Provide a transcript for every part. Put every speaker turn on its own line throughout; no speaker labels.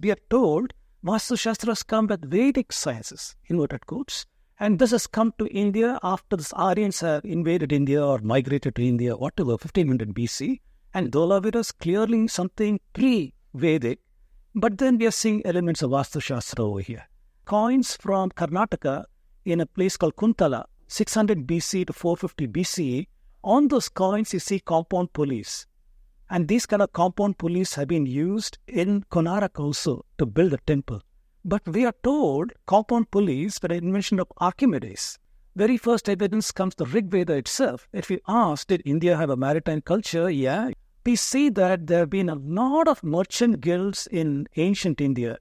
We are told Vastu Shastra has come with Vedic sciences, inverted quotes, and this has come to India after the Aryans have invaded India or migrated to India, whatever, 1500 BC. And Dholavira is clearly something pre-Vedic, but then we are seeing elements of Vastu Shastra over here. Coins from Karnataka in a place called Kuntala, 600 BC to 450 BCE, on those coins you see compound pulleys. And these kind of compound pulleys have been used in Konark also to build a temple. But we are told compound pulleys were an invention of Archimedes. Very first evidence comes to Rig Veda itself. If we ask, did India have a maritime culture? Yeah. We see that there have been a lot of merchant guilds in ancient India.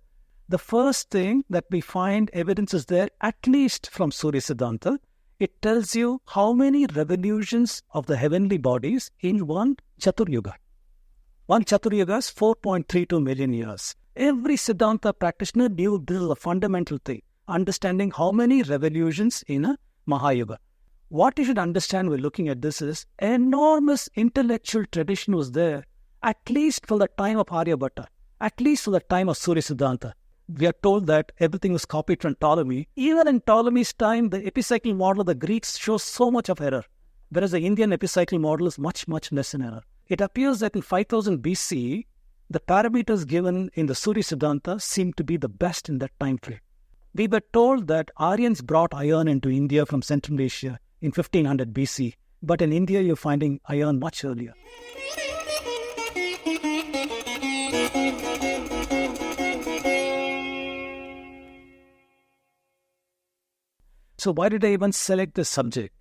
The first thing that we find evidence is there, at least from Surya Siddhanta. It tells you how many revolutions of the heavenly bodies in one Chaturyuga. One Chaturyuga is 4.32 million years. Every Siddhanta practitioner knew this is a fundamental thing, understanding how many revolutions in a Mahayuga. What you should understand when looking at this is enormous intellectual tradition was there, at least for the time of Aryabhatta, at least for the time of Surya Siddhanta. We are told that everything was copied from Ptolemy. Even in Ptolemy's time, the epicycle model of the Greeks shows so much of error, whereas the Indian epicycle model is much, much less in error. It appears that in 5000 BCE, the parameters given in the Surya Siddhanta seem to be the best in that time frame. We were told that Aryans brought iron into India from Central Asia in 1500 BC, but in India you're finding iron much earlier. So why did I even select this subject?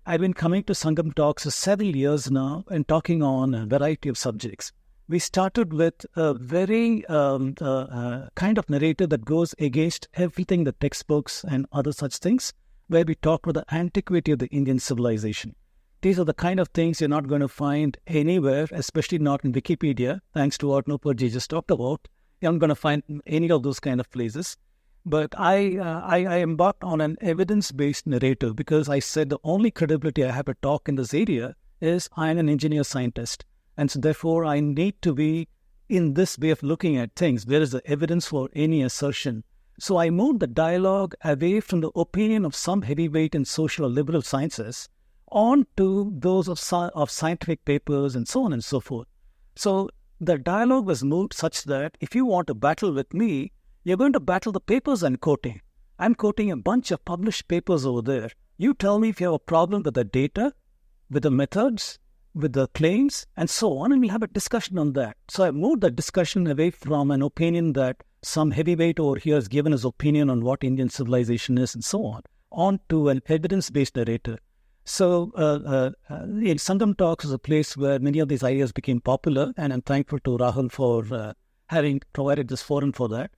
I've been coming to Sangam talks for several years now and talking on a variety of subjects. We started with a very kind of narrative that goes against everything, the textbooks and other such things, where we talk about the antiquity of the Indian civilization. These are the kind of things you're not going to find anywhere, especially not in Wikipedia, thanks to what Nupurji just talked about. You're not going to find any of those kind of places. But I embarked on an evidence-based narrative because I said the only credibility I have to talk in this area is I'm an engineer scientist. And so therefore I need to be in this way of looking at things. Where is the evidence for any assertion? So I moved the dialogue away from the opinion of some heavyweight in social or liberal sciences on to those of scientific papers and so on and so forth. So the dialogue was moved such that if you want to battle with me, you're going to battle the papers I'm quoting. I'm quoting a bunch of published papers over there. You tell me if you have a problem with the data, with the methods, with the claims, and so on, and we'll have a discussion on that. So I moved the discussion away from an opinion that some heavyweight over here has given his opinion on what Indian civilization is and so on to an evidence-based narrative. So in Sangam Talks is a place where many of these ideas became popular, and I'm thankful to Rahul for having provided this forum for that.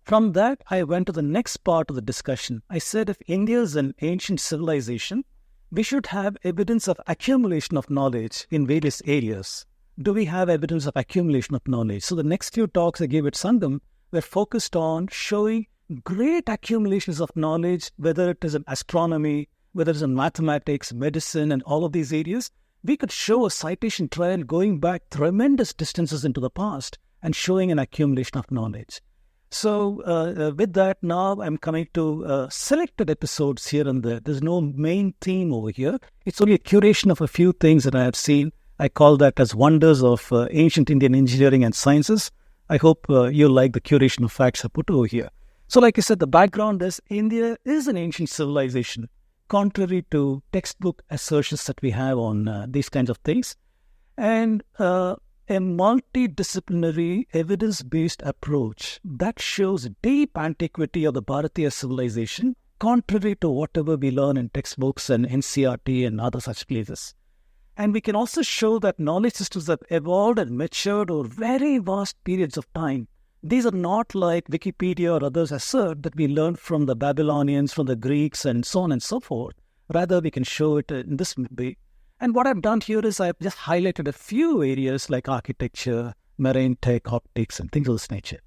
From that, I went to the next part of the discussion. I said if India is an ancient civilization, we should have evidence of accumulation of knowledge in various areas. Do we have evidence of accumulation of knowledge? So the next few talks I gave at Sangam were focused on showing great accumulations of knowledge, whether it is in astronomy, whether it's in mathematics, medicine, and all of these areas. We could show a citation trail going back tremendous distances into the past and showing an accumulation of knowledge. So with that, now I'm coming to selected episodes here and there. There's no main theme over here. It's only a curation of a few things that I have seen. I call that as wonders of ancient Indian engineering and sciences. I hope you like the curation of facts I put over here. So like I said, the background is India is an ancient civilization, contrary to textbook assertions that we have on these kinds of things. And a multidisciplinary, evidence-based approach that shows deep antiquity of the Bharatiya civilization, contrary to whatever we learn in textbooks and NCERT and other such places. And we can also show that knowledge systems have evolved and matured over very vast periods of time. These are not like Wikipedia or others assert that we learned from the Babylonians, from the Greeks, and so on and so forth. Rather, we can show it in this way. And what I've done here is I've just highlighted a few areas like architecture, marine tech, optics, and things of this nature.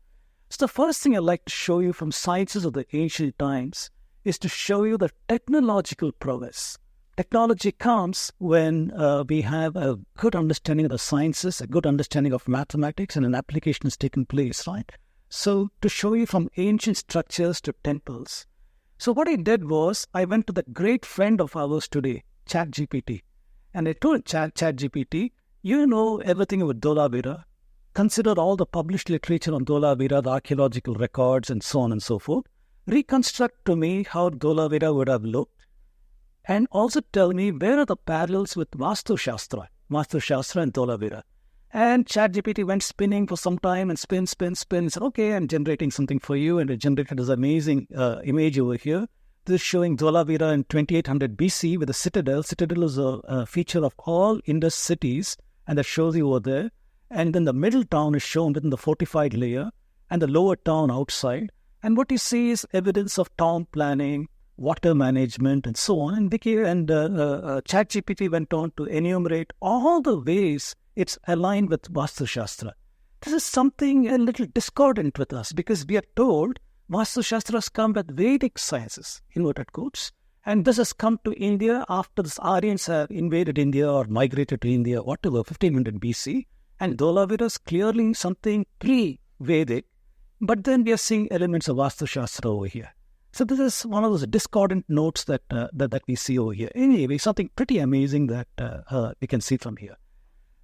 So the first thing I'd like to show you from sciences of the ancient times is to show you the technological prowess. Technology comes when we have a good understanding of the sciences, a good understanding of mathematics, and an application has taken place, right? So to show you from ancient structures to temples. So what I did was I went to the great friend of ours today, ChatGPT. And I told ChatGPT, you know everything about Dholavira. Consider all the published literature on Dholavira, the archaeological records and so on and so forth. Reconstruct to me how Dholavira would have looked. And also tell me where are the parallels with Vastu Shastra and Dholavira. And ChatGPT went spinning for some time and spin. Said, okay, I'm generating something for you. And it generated this amazing image over here. This is showing Dholavira in 2800 BC with a citadel. Citadel is a feature of all Indus cities. And that shows you over there. And then the middle town is shown within the fortified layer. And the lower town outside. And what you see is evidence of town planning, water management, and so on. And ChatGPT went on to enumerate all the ways it's aligned with Vastu Shastra. This is something a little discordant with us because we are told Vastu Shastras come with Vedic sciences, inverted quotes, and this has come to India after the Aryans have invaded India or migrated to India, whatever, 1500 BC. And Dholavira is clearly something pre-Vedic, but then we are seeing elements of Vastu Shastra over here. So this is one of those discordant notes that we see over here. Anyway, something pretty amazing that we can see from here.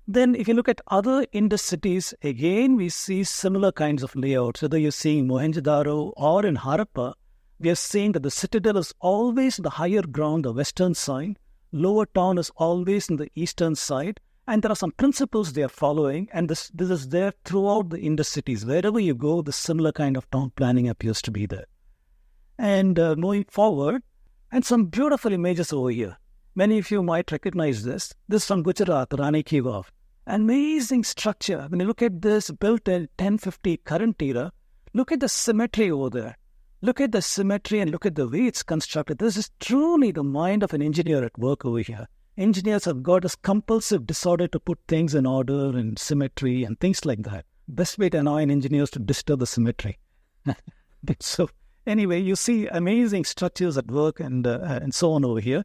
Then if you look at other Indus cities, again we see similar kinds of layouts. Whether you're seeing Mohenjo-daro or in Harappa, we are seeing that the citadel is always the higher ground, the western side. Lower town is always in the eastern side. And there are some principles they are following. And this is there throughout the Indus cities. Wherever you go, the similar kind of town planning appears to be there. And moving forward, and some beautiful images over here. Many of you might recognize this. This is from Gujarat, Rani Ki Vav. Amazing structure. When you look at this, built in 1050 current era, look at the symmetry over there. Look at the symmetry and look at the way it's constructed. This is truly the mind of an engineer at work over here. Engineers have got this compulsive disorder to put things in order and symmetry and things like that. Best way to annoy an engineer is to disturb the symmetry. So anyway, you see amazing structures at work and so on over here.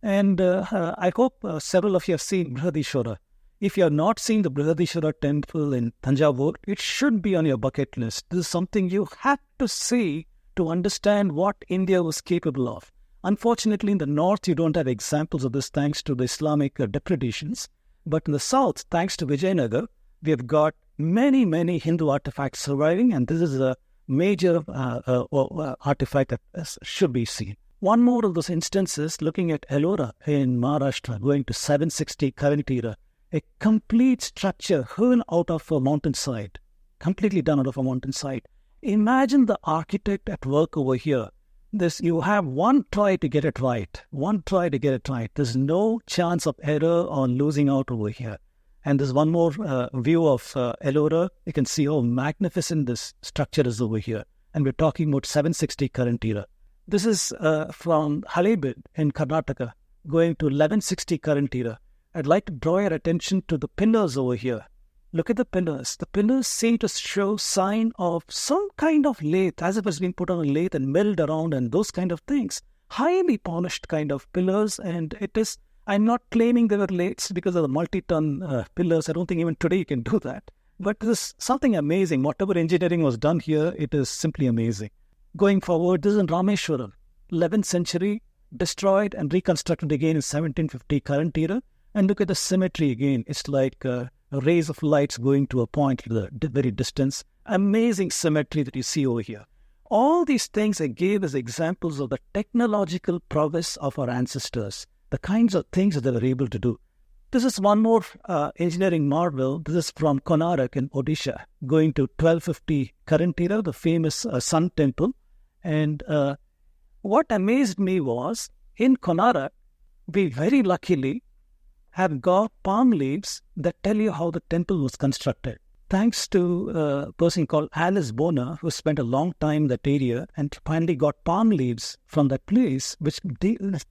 And I hope several of you have seen Brihadishwara. If you have not seen the Brihadishwara temple in Thanjavur, it should be on your bucket list. This is something you have to see to understand what India was capable of. Unfortunately, in the north, you don't have examples of this thanks to the Islamic depredations. But in the south, thanks to Vijayanagar, we have got many, many Hindu artifacts surviving, and this is a major artifact that should be seen. One more of those instances, looking at Ellora in Maharashtra, going to 760 current era, a complete structure hewn out of a mountainside, completely done out of a mountainside. Imagine the architect at work over here. You have one try to get it right. There's no chance of error or losing out over here. And there's one more view of Ellora. You can see how magnificent this structure is over here. And we're talking about 760 current era. This is from Halebid in Karnataka, going to 1160 current era. I'd like to draw your attention to the pillars over here. Look at the pillars. The pillars seem to show sign of some kind of lathe, as if it's been put on a lathe and milled around and those kind of things. Highly polished kind of pillars, and it is, I'm not claiming they were lathes because of the multi-ton pillars. I don't think even today you can do that. But this is something amazing. Whatever engineering was done here, it is simply amazing. Going forward, this is in Rameshwaram, 11th century, destroyed and reconstructed again in 1750 current era. And look at the symmetry again. It's like rays of lights going to a point at the very distance. Amazing symmetry that you see over here. All these things I gave as examples of the technological prowess of our ancestors, the kinds of things that they were able to do. This is one more engineering marvel. This is from Konark in Odisha, going to 1250 current era, the famous Sun Temple. And what amazed me was, in Konark, we very luckily have got palm leaves that tell you how the temple was constructed. Thanks to a person called Alice Bonner, who spent a long time in that area and finally got palm leaves from that place, which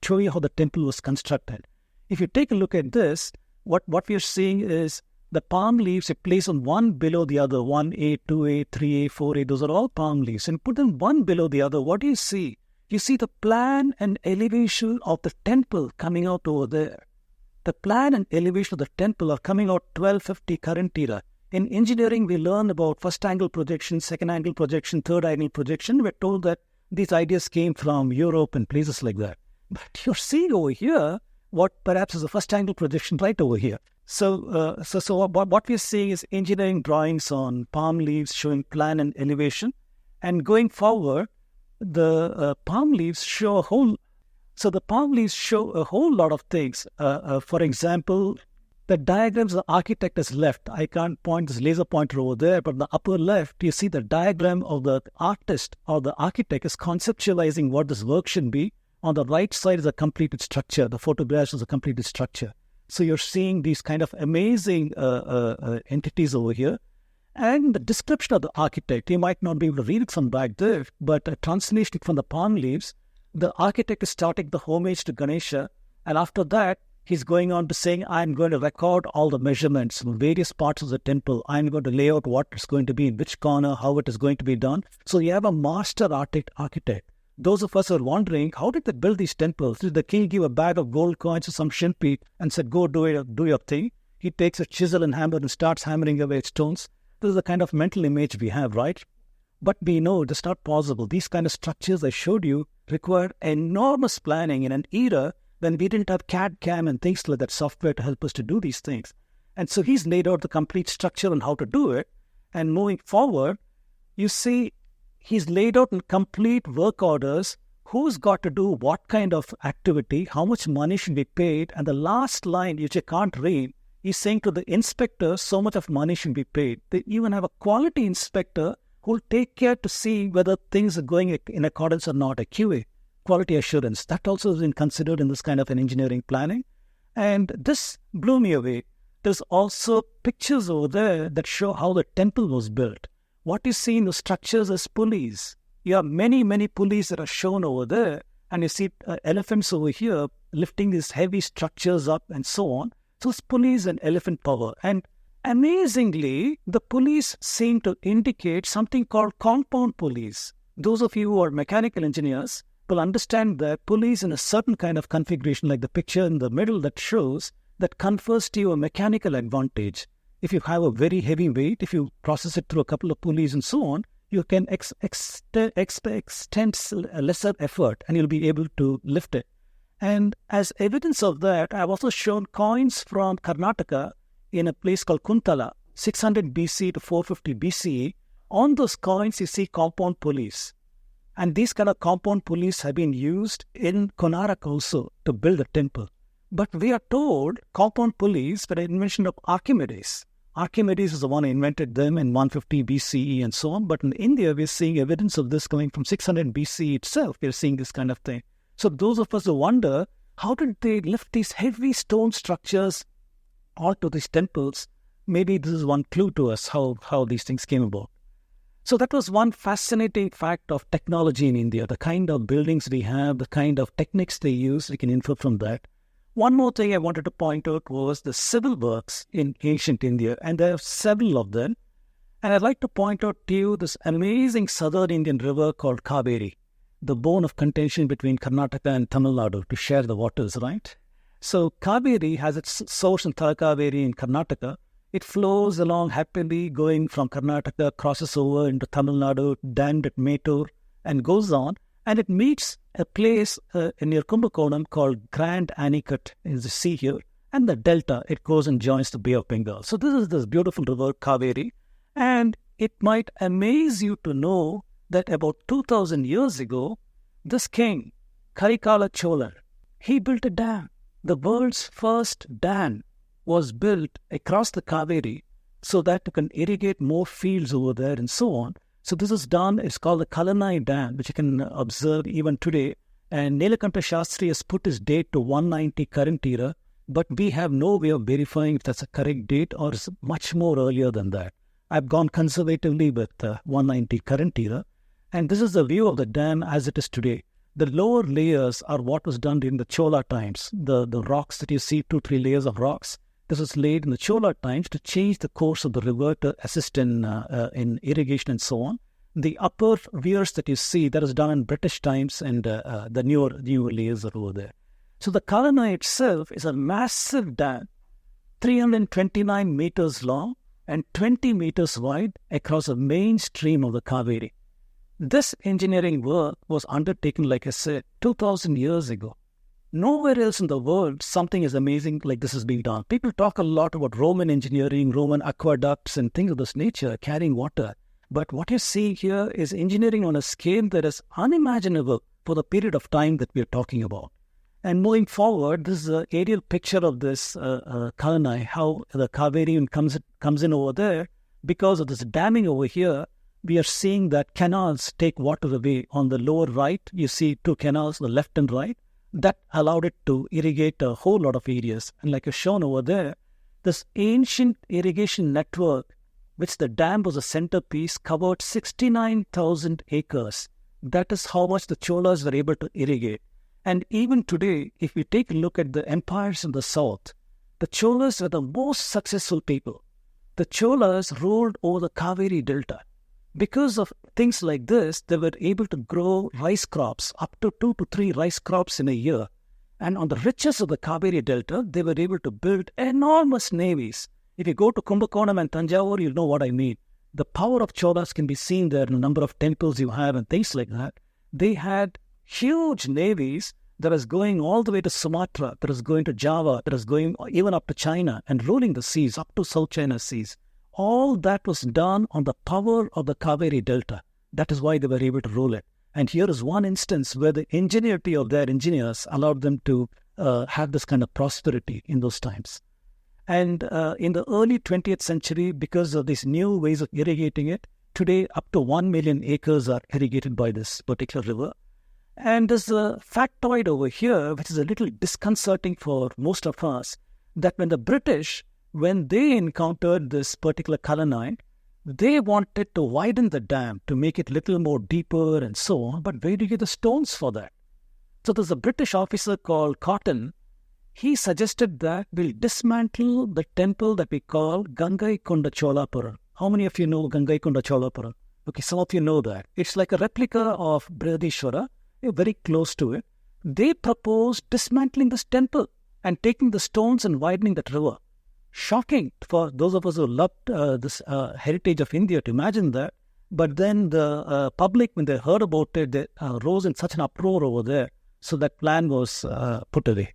show you how the temple was constructed. If you take a look at this, what we are seeing is the palm leaves are placed on one below the other, 1A, 2A, 3A, 4A, those are all palm leaves. And put them one below the other, what do you see? You see the plan and elevation of the temple coming out over there. The plan and elevation of the temple are coming out 1250 current era. In engineering, we learn about first angle projection, second angle projection, third angle projection. We're told that these ideas came from Europe and places like that. But you're seeing over here what perhaps is a first angle projection right over here. So what we're seeing is engineering drawings on palm leaves showing plan and elevation. And going forward, the palm leaves show a whole lot of things. For example, the diagrams the architect has left. I can't point this laser pointer over there, but in the upper left, you see the diagram of the artist or the architect is conceptualizing what this work should be. On the right side is a completed structure. The photographs is a completed structure. So you're seeing these kind of amazing entities over here. And the description of the architect, you might not be able to read it from back there, but translating from the palm leaves, the architect is starting the homage to Ganesha. And after that, he's going on to saying, I'm going to record all the measurements from various parts of the temple. I'm going to lay out what it's going to be in which corner, how it is going to be done. So you have a master architect. Those of us are wondering, how did they build these temples? Did the king give a bag of gold coins to some shilpi and said, go do your thing? He takes a chisel and hammer and starts hammering away at stones. This is the kind of mental image we have, right? But we know it's not possible. These kind of structures I showed you required enormous planning in an era when we didn't have CAD, CAM and things like that software to help us to do these things. And so he's laid out the complete structure on how to do it. And moving forward, you see, he's laid out in complete work orders who's got to do what kind of activity, how much money should be paid. And the last line, which you can't read, he's saying to the inspector, so much of money should be paid. They even have a quality inspector who will take care to see whether things are going in accordance or not, a QA. Quality assurance. That also has been considered in this kind of an engineering planning. And this blew me away. There's also pictures over there that show how the temple was built. What you see in the structures is pulleys. You have many, many pulleys that are shown over there. And you see elephants over here lifting these heavy structures up and so on. So it's pulleys and elephant power. And amazingly, the pulleys seem to indicate something called compound pulleys. Those of you who are mechanical engineers will understand that pulleys in a certain kind of configuration, like the picture in the middle that shows, that confers to you a mechanical advantage. If you have a very heavy weight, if you process it through a couple of pulleys and so on, you can extend a lesser effort and you'll be able to lift it. And as evidence of that, I've also shown coins from Karnataka in a place called Kuntala, 600 BC to 450 BCE. On those coins, you see compound pulleys. And these kind of compound pulleys have been used in Konark also to build a temple. But we are told compound pulleys were an invention of Archimedes. Archimedes is the one who invented them in 150 BCE and so on. But in India, we're seeing evidence of this coming from 600 BCE itself. We're seeing this kind of thing. So those of us who wonder, how did they lift these heavy stone structures onto these temples? Maybe this is one clue to us how these things came about. So that was one fascinating fact of technology in India, the kind of buildings we have, the kind of techniques they use, we can infer from that. One more thing I wanted to point out was the civil works in ancient India, and there are several of them. And I'd like to point out to you this amazing southern Indian river called Kaveri, the bone of contention between Karnataka and Tamil Nadu to share the waters, right? So Kaveri has its source in Talakaveri in Karnataka. It flows along happily, going from Karnataka, crosses over into Tamil Nadu, dammed at Mettur, and goes on. And it meets a place near Kumbakonam called Grand Anicut, is the sea here. And the delta, it goes and joins the Bay of Bengal. So this is this beautiful river, Kaveri. And it might amaze you to know that about 2,000 years ago, this king, Karikala Chola, he built a dam. The world's first dam was built across the Kaveri so that you can irrigate more fields over there and so on. So this is done, it's called the Kallanai Dam, which you can observe even today. And Nilakanta Shastri has put his date to 190 current era, but we have no way of verifying if that's a correct date or is much more earlier than that. I've gone conservatively with 190 current era. And this is the view of the dam as it is today. The lower layers are what was done during the Chola times. The rocks that you see, 2-3 layers of rocks. This was laid in the Chola times to change the course of the river to assist in irrigation and so on. The upper weirs that you see, that is done in British times, and the newer layers are over there. So the Kallanai itself is a massive dam, 329 meters long, and 20 meters wide across the main stream of the Kaveri. This engineering work was undertaken, like I said, 2,000 years ago. Nowhere else in the world something as amazing like this has been done. People talk a lot about Roman engineering, Roman aqueducts and things of this nature, carrying water. But what you see here is engineering on a scale that is unimaginable for the period of time that we are talking about. And moving forward, this is an aerial picture of this Kallanai, how the Kaveri comes in over there. Because of this damming over here, we are seeing that canals take water away. On the lower right, you see two canals, the left and right. That allowed it to irrigate a whole lot of areas. And like is shown over there, this ancient irrigation network, which the dam was a centerpiece, covered 69,000 acres. That is how much the Cholas were able to irrigate. And even today, if we take a look at the empires in the south, the Cholas were the most successful people. The Cholas ruled over the Kaveri Delta. Because of things like this, they were able to grow rice crops, up to 2 to 3 rice crops in a year. And on the riches of the Kaveri Delta, they were able to build enormous navies. If you go to Kumbakonam and Tanjavur, you'll know what I mean. The power of Cholas can be seen there in the number of temples you have and things like that. They had huge navies that was going all the way to Sumatra, that was going to Java, that was going even up to China and ruling the seas, up to South China Seas. All that was done on the power of the Kaveri Delta. That is why they were able to rule it. And here is one instance where the ingenuity of their engineers allowed them to have this kind of prosperity in those times. And in the early 20th century, because of these new ways of irrigating it, today up to 1 million acres are irrigated by this particular river. And there's a factoid over here, which is a little disconcerting for most of us, that when the British, when they encountered this particular Kallanai, they wanted to widen the dam to make it a little more deeper and so on. But where do you get the stones for that? So there's a British officer called Cotton. He suggested that we'll dismantle the temple that we call Gangaikonda Cholapura. How many of you know Gangaikonda Cholapura? Okay, some of you know that. It's like a replica of Brihadishwara. You're very close to it. They proposed dismantling this temple and taking the stones and widening that river. Shocking for those of us who loved this heritage of India to imagine that. But then the public, when they heard about it, they rose in such an uproar over there. So that plan was put away.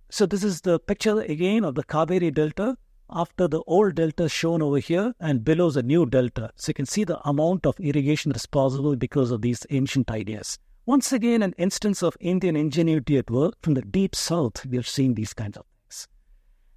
So this is the picture again of the Kaveri Delta after the old delta shown over here, and below is a new delta. So you can see the amount of irrigation that is possible because of these ancient ideas. Once again, an instance of Indian ingenuity at work. From the deep south, we are seeing these kinds of things.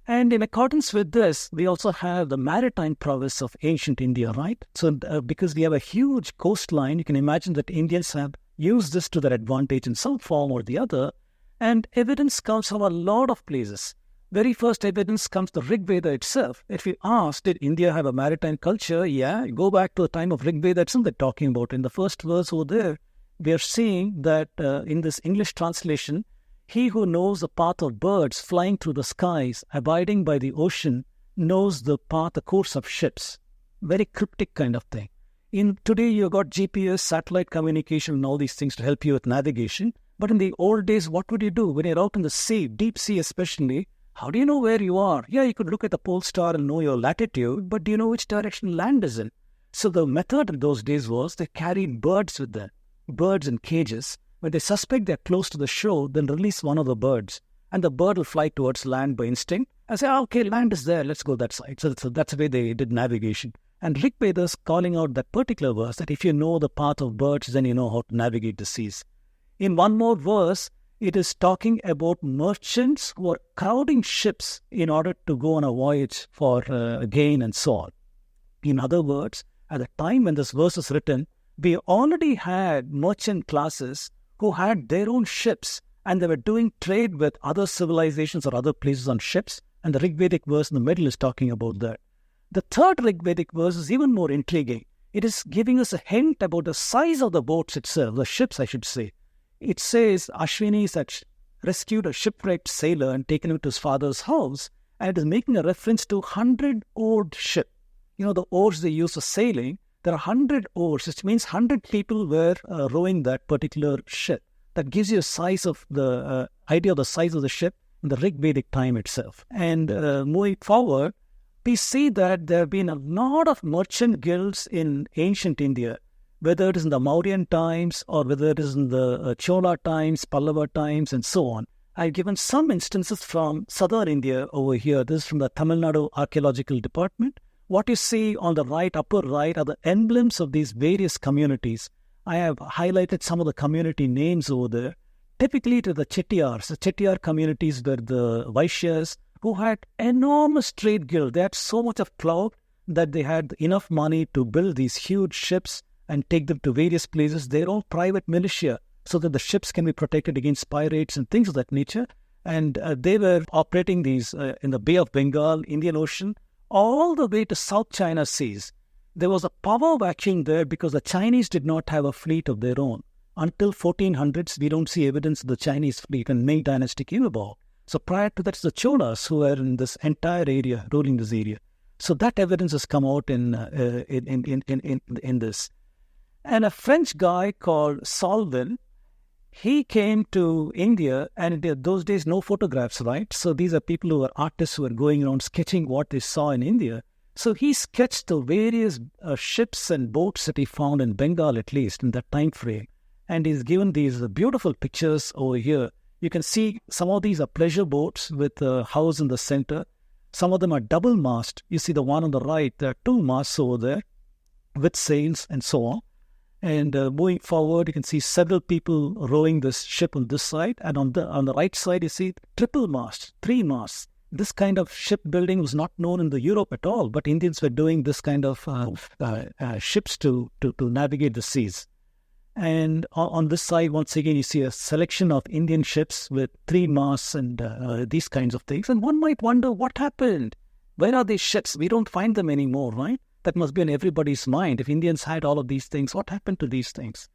And in accordance with this, we also have the maritime prowess of ancient India, right? So because we have a huge coastline, you can imagine that Indians have used this to their advantage in some form or the other. And evidence comes from a lot of places. Very first evidence comes to Rig Veda itself. If you ask, did India have a maritime culture? Yeah, go back to the time of Rig Veda itself they're talking about. In the first verse over there, we are seeing that in this English translation, he who knows the path of birds flying through the skies, abiding by the ocean, knows the path, the course of ships. Very cryptic kind of thing. Today, you've got GPS, satellite communication, and all these things to help you with navigation. But in the old days, what would you do? When you're out in the sea, deep sea especially, how do you know where you are? Yeah, you could look at the pole star and know your latitude, but do you know which direction land is in? So the method in those days was they carried birds with them, birds in cages. When they suspect they're close to the shore, they'll release one of the birds, and the bird will fly towards land by instinct and say, okay, land is there, let's go that side. So that's the way they did navigation. And Rig Veda is calling out that particular verse, that if you know the path of birds, then you know how to navigate the seas. In one more verse, it is talking about merchants who are crowding ships in order to go on a voyage for gain and so on. In other words, at the time when this verse is written, we already had merchant classes who had their own ships and they were doing trade with other civilizations or other places on ships. And the Rig Vedic verse in the middle is talking about that. The third Rig Vedic verse is even more intriguing. It is giving us a hint about the size of the boats itself, the ships I should say. It says Ashwini had rescued a shipwrecked sailor and taken him to his father's house, and it is making a reference to 100-oared ship. You know, the oars they use for sailing, there are 100 oars, which means 100 people were rowing that particular ship. That gives you a size of the idea of the size of the ship in the Rig Vedic time itself. And moving forward, we see that there have been a lot of merchant guilds in ancient India, whether it is in the Mauryan times or whether it is in the Chola times, Pallava times, and so on. I've given some instances from southern India over here. This is from the Tamil Nadu Archaeological Department. What you see on the right, upper right, are the emblems of these various communities. I have highlighted some of the community names over there. Typically to the Chettiars. The Chettiar communities were the Vaishyas who had enormous trade guild. They had so much of clout that they had enough money to build these huge ships and take them to various places. They're all private militia so that the ships can be protected against pirates and things of that nature. And they were operating these in the Bay of Bengal, Indian Ocean, all the way to South China Seas. There was a power vacuum there because the Chinese did not have a fleet of their own. Until 1400s, we don't see evidence of the Chinese fleet, and Ming Dynasty came about. So prior to that, it's the Cholas who were in this entire area, ruling this area. So that evidence has come out in this. And a French guy called Solvin, he came to India, and in those days, no photographs, right? So these are people who are artists who are going around sketching what they saw in India. So he sketched the various ships and boats that he found in Bengal, at least, in that time frame. And he's given these beautiful pictures over here. You can see some of these are pleasure boats with a house in the center. Some of them are double mast. You see the one on the right, there are two masts over there with sails and so on. And moving forward, you can see several people rowing this ship on this side. And on the right side, you see triple mast, three masts. This kind of shipbuilding was not known in the Europe at all, but Indians were doing this kind of ships to navigate the seas. And on this side, once again, you see a selection of Indian ships with three masts and these kinds of things. And one might wonder, what happened? Where are these ships? We don't find them anymore, right? That must be in everybody's mind. If Indians had all of these things, what happened to these things?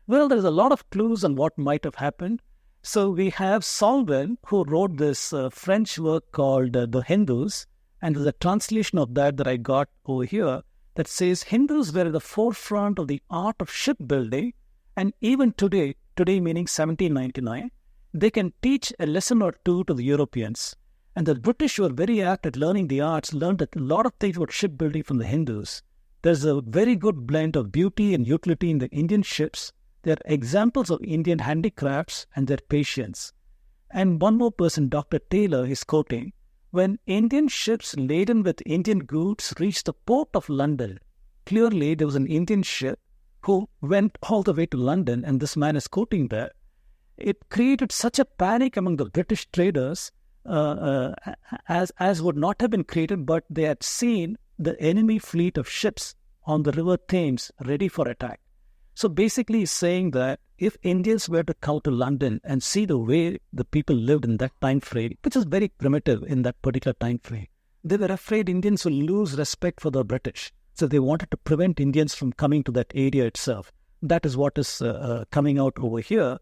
Well, there's a lot of clues on what might have happened. So we have Solvin, who wrote this French work called The Hindus, and there's a translation of that I got over here that says Hindus were at the forefront of the art of shipbuilding, and even today meaning 1799, they can teach a lesson or two to the Europeans. And the British were very apt at learning the arts, learned a lot of things about shipbuilding from the Hindus. There's a very good blend of beauty and utility in the Indian ships. They're examples of Indian handicrafts and their patience. And one more person, Dr. Taylor, is quoting, when Indian ships laden with Indian goods reached the port of London, clearly there was an Indian ship who went all the way to London, and this man is quoting there. It created such a panic among the British traders as would not have been created, but they had seen the enemy fleet of ships on the River Thames ready for attack. So basically he's saying that if Indians were to come to London and see the way the people lived in that time frame, which is very primitive in that particular time frame, they were afraid Indians will lose respect for the British. So they wanted to prevent Indians from coming to that area itself. That is what is coming out over here.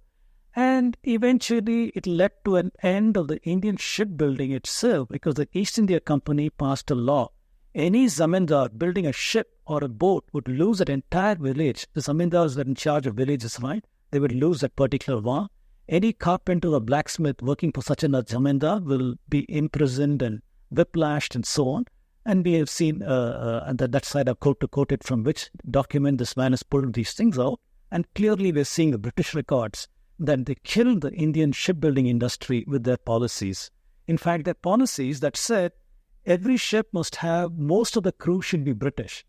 And eventually it led to an end of the Indian shipbuilding itself, because the East India Company passed a law. Any zamindar building a ship or a boat would lose an entire village. The zamindars were in charge of villages, right? They would lose that particular one. Any carpenter or blacksmith working for such a zamindar will be imprisoned and whiplashed and so on. And we have seen that side I've quoted from which document this man has pulled these things out. And clearly we're seeing the British records that they killed the Indian shipbuilding industry with their policies. In fact, their policies that said every ship must have, most of the crew should be British.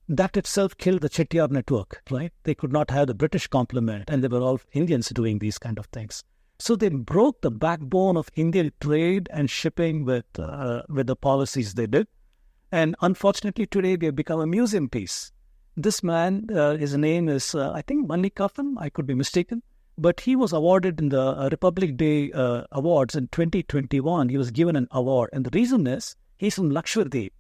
That itself killed the Chettiar network, right? They could not have the British complement, and they were all Indians doing these kind of things. So they broke the backbone of Indian trade and shipping with the policies they did. And unfortunately, today we have become a museum piece. This man, his name is, I think, Manikaffan, I could be mistaken, but he was awarded in the Republic Day Awards in 2021. He was given an award, and the reason is, he's from Lakshadweep.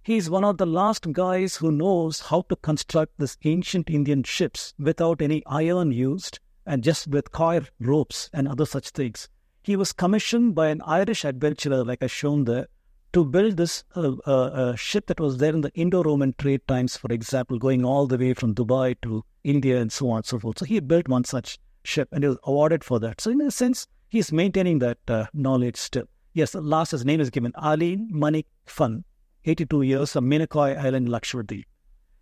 He's one of the last guys who knows how to construct this ancient Indian ships without any iron used and just with coir ropes and other such things. He was commissioned by an Irish adventurer, like I shown there, to build this ship that was there in the Indo-Roman trade times, for example, going all the way from Dubai to India and so on and so forth. So he built one such ship and he was awarded for that. So in a sense, he's maintaining that knowledge still. Yes, the last, his name is given, Ali Manik Fan. 82 years from Meenakoi Island, Lakshadweep.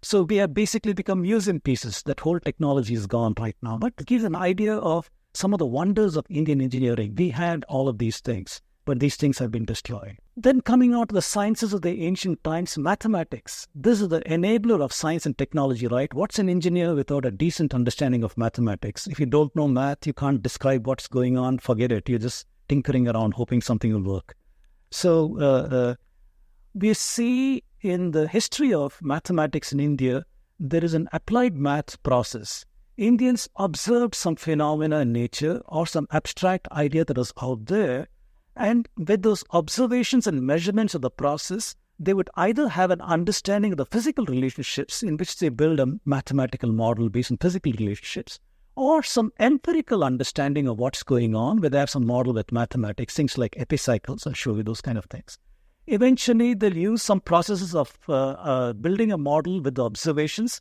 So we have basically become museum pieces. That whole technology is gone right now. But to give an idea of some of the wonders of Indian engineering, we had all of these things, but these things have been destroyed. Then coming out to the sciences of the ancient times, mathematics. This is the enabler of science and technology, right? What's an engineer without a decent understanding of mathematics? If you don't know math, you can't describe what's going on, forget it. You're just tinkering around, hoping something will work. So we see in the history of mathematics in India, there is an applied math process. Indians observed some phenomena in nature or some abstract idea that was out there, and with those observations and measurements of the process, they would either have an understanding of the physical relationships in which they build a mathematical model based on physical relationships, or some empirical understanding of what's going on, where they have some model with mathematics, things like epicycles. I'll show you those kind of things. Eventually, they'll use some processes of building a model with the observations.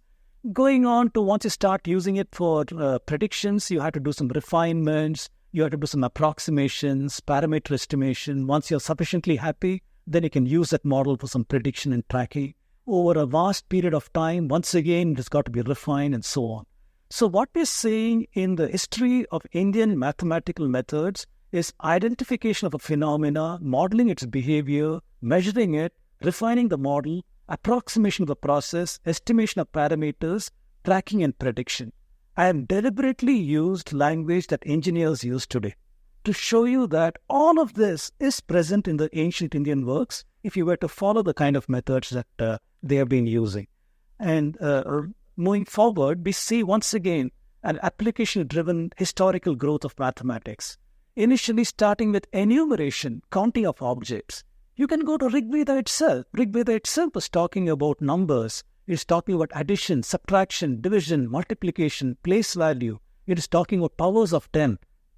Going on to once you start using it for predictions, you have to do some refinements, you have to do some approximations, parameter estimation. Once you're sufficiently happy, then you can use that model for some prediction and tracking. Over a vast period of time, once again, it's got to be refined and so on. So what we're seeing in the history of Indian mathematical methods is identification of a phenomena, modeling its behavior, measuring it, refining the model, approximation of the process, estimation of parameters, tracking and prediction. I have deliberately used language that engineers use today to show you that all of this is present in the ancient Indian works if you were to follow the kind of methods that they have been using. And moving forward, we see once again an application-driven historical growth of mathematics. Initially starting with enumeration, counting of objects. You can go to Rig Veda itself. Rig Veda itself is talking about numbers. It's talking about addition, subtraction, division, multiplication, place value. It is talking about powers of 10.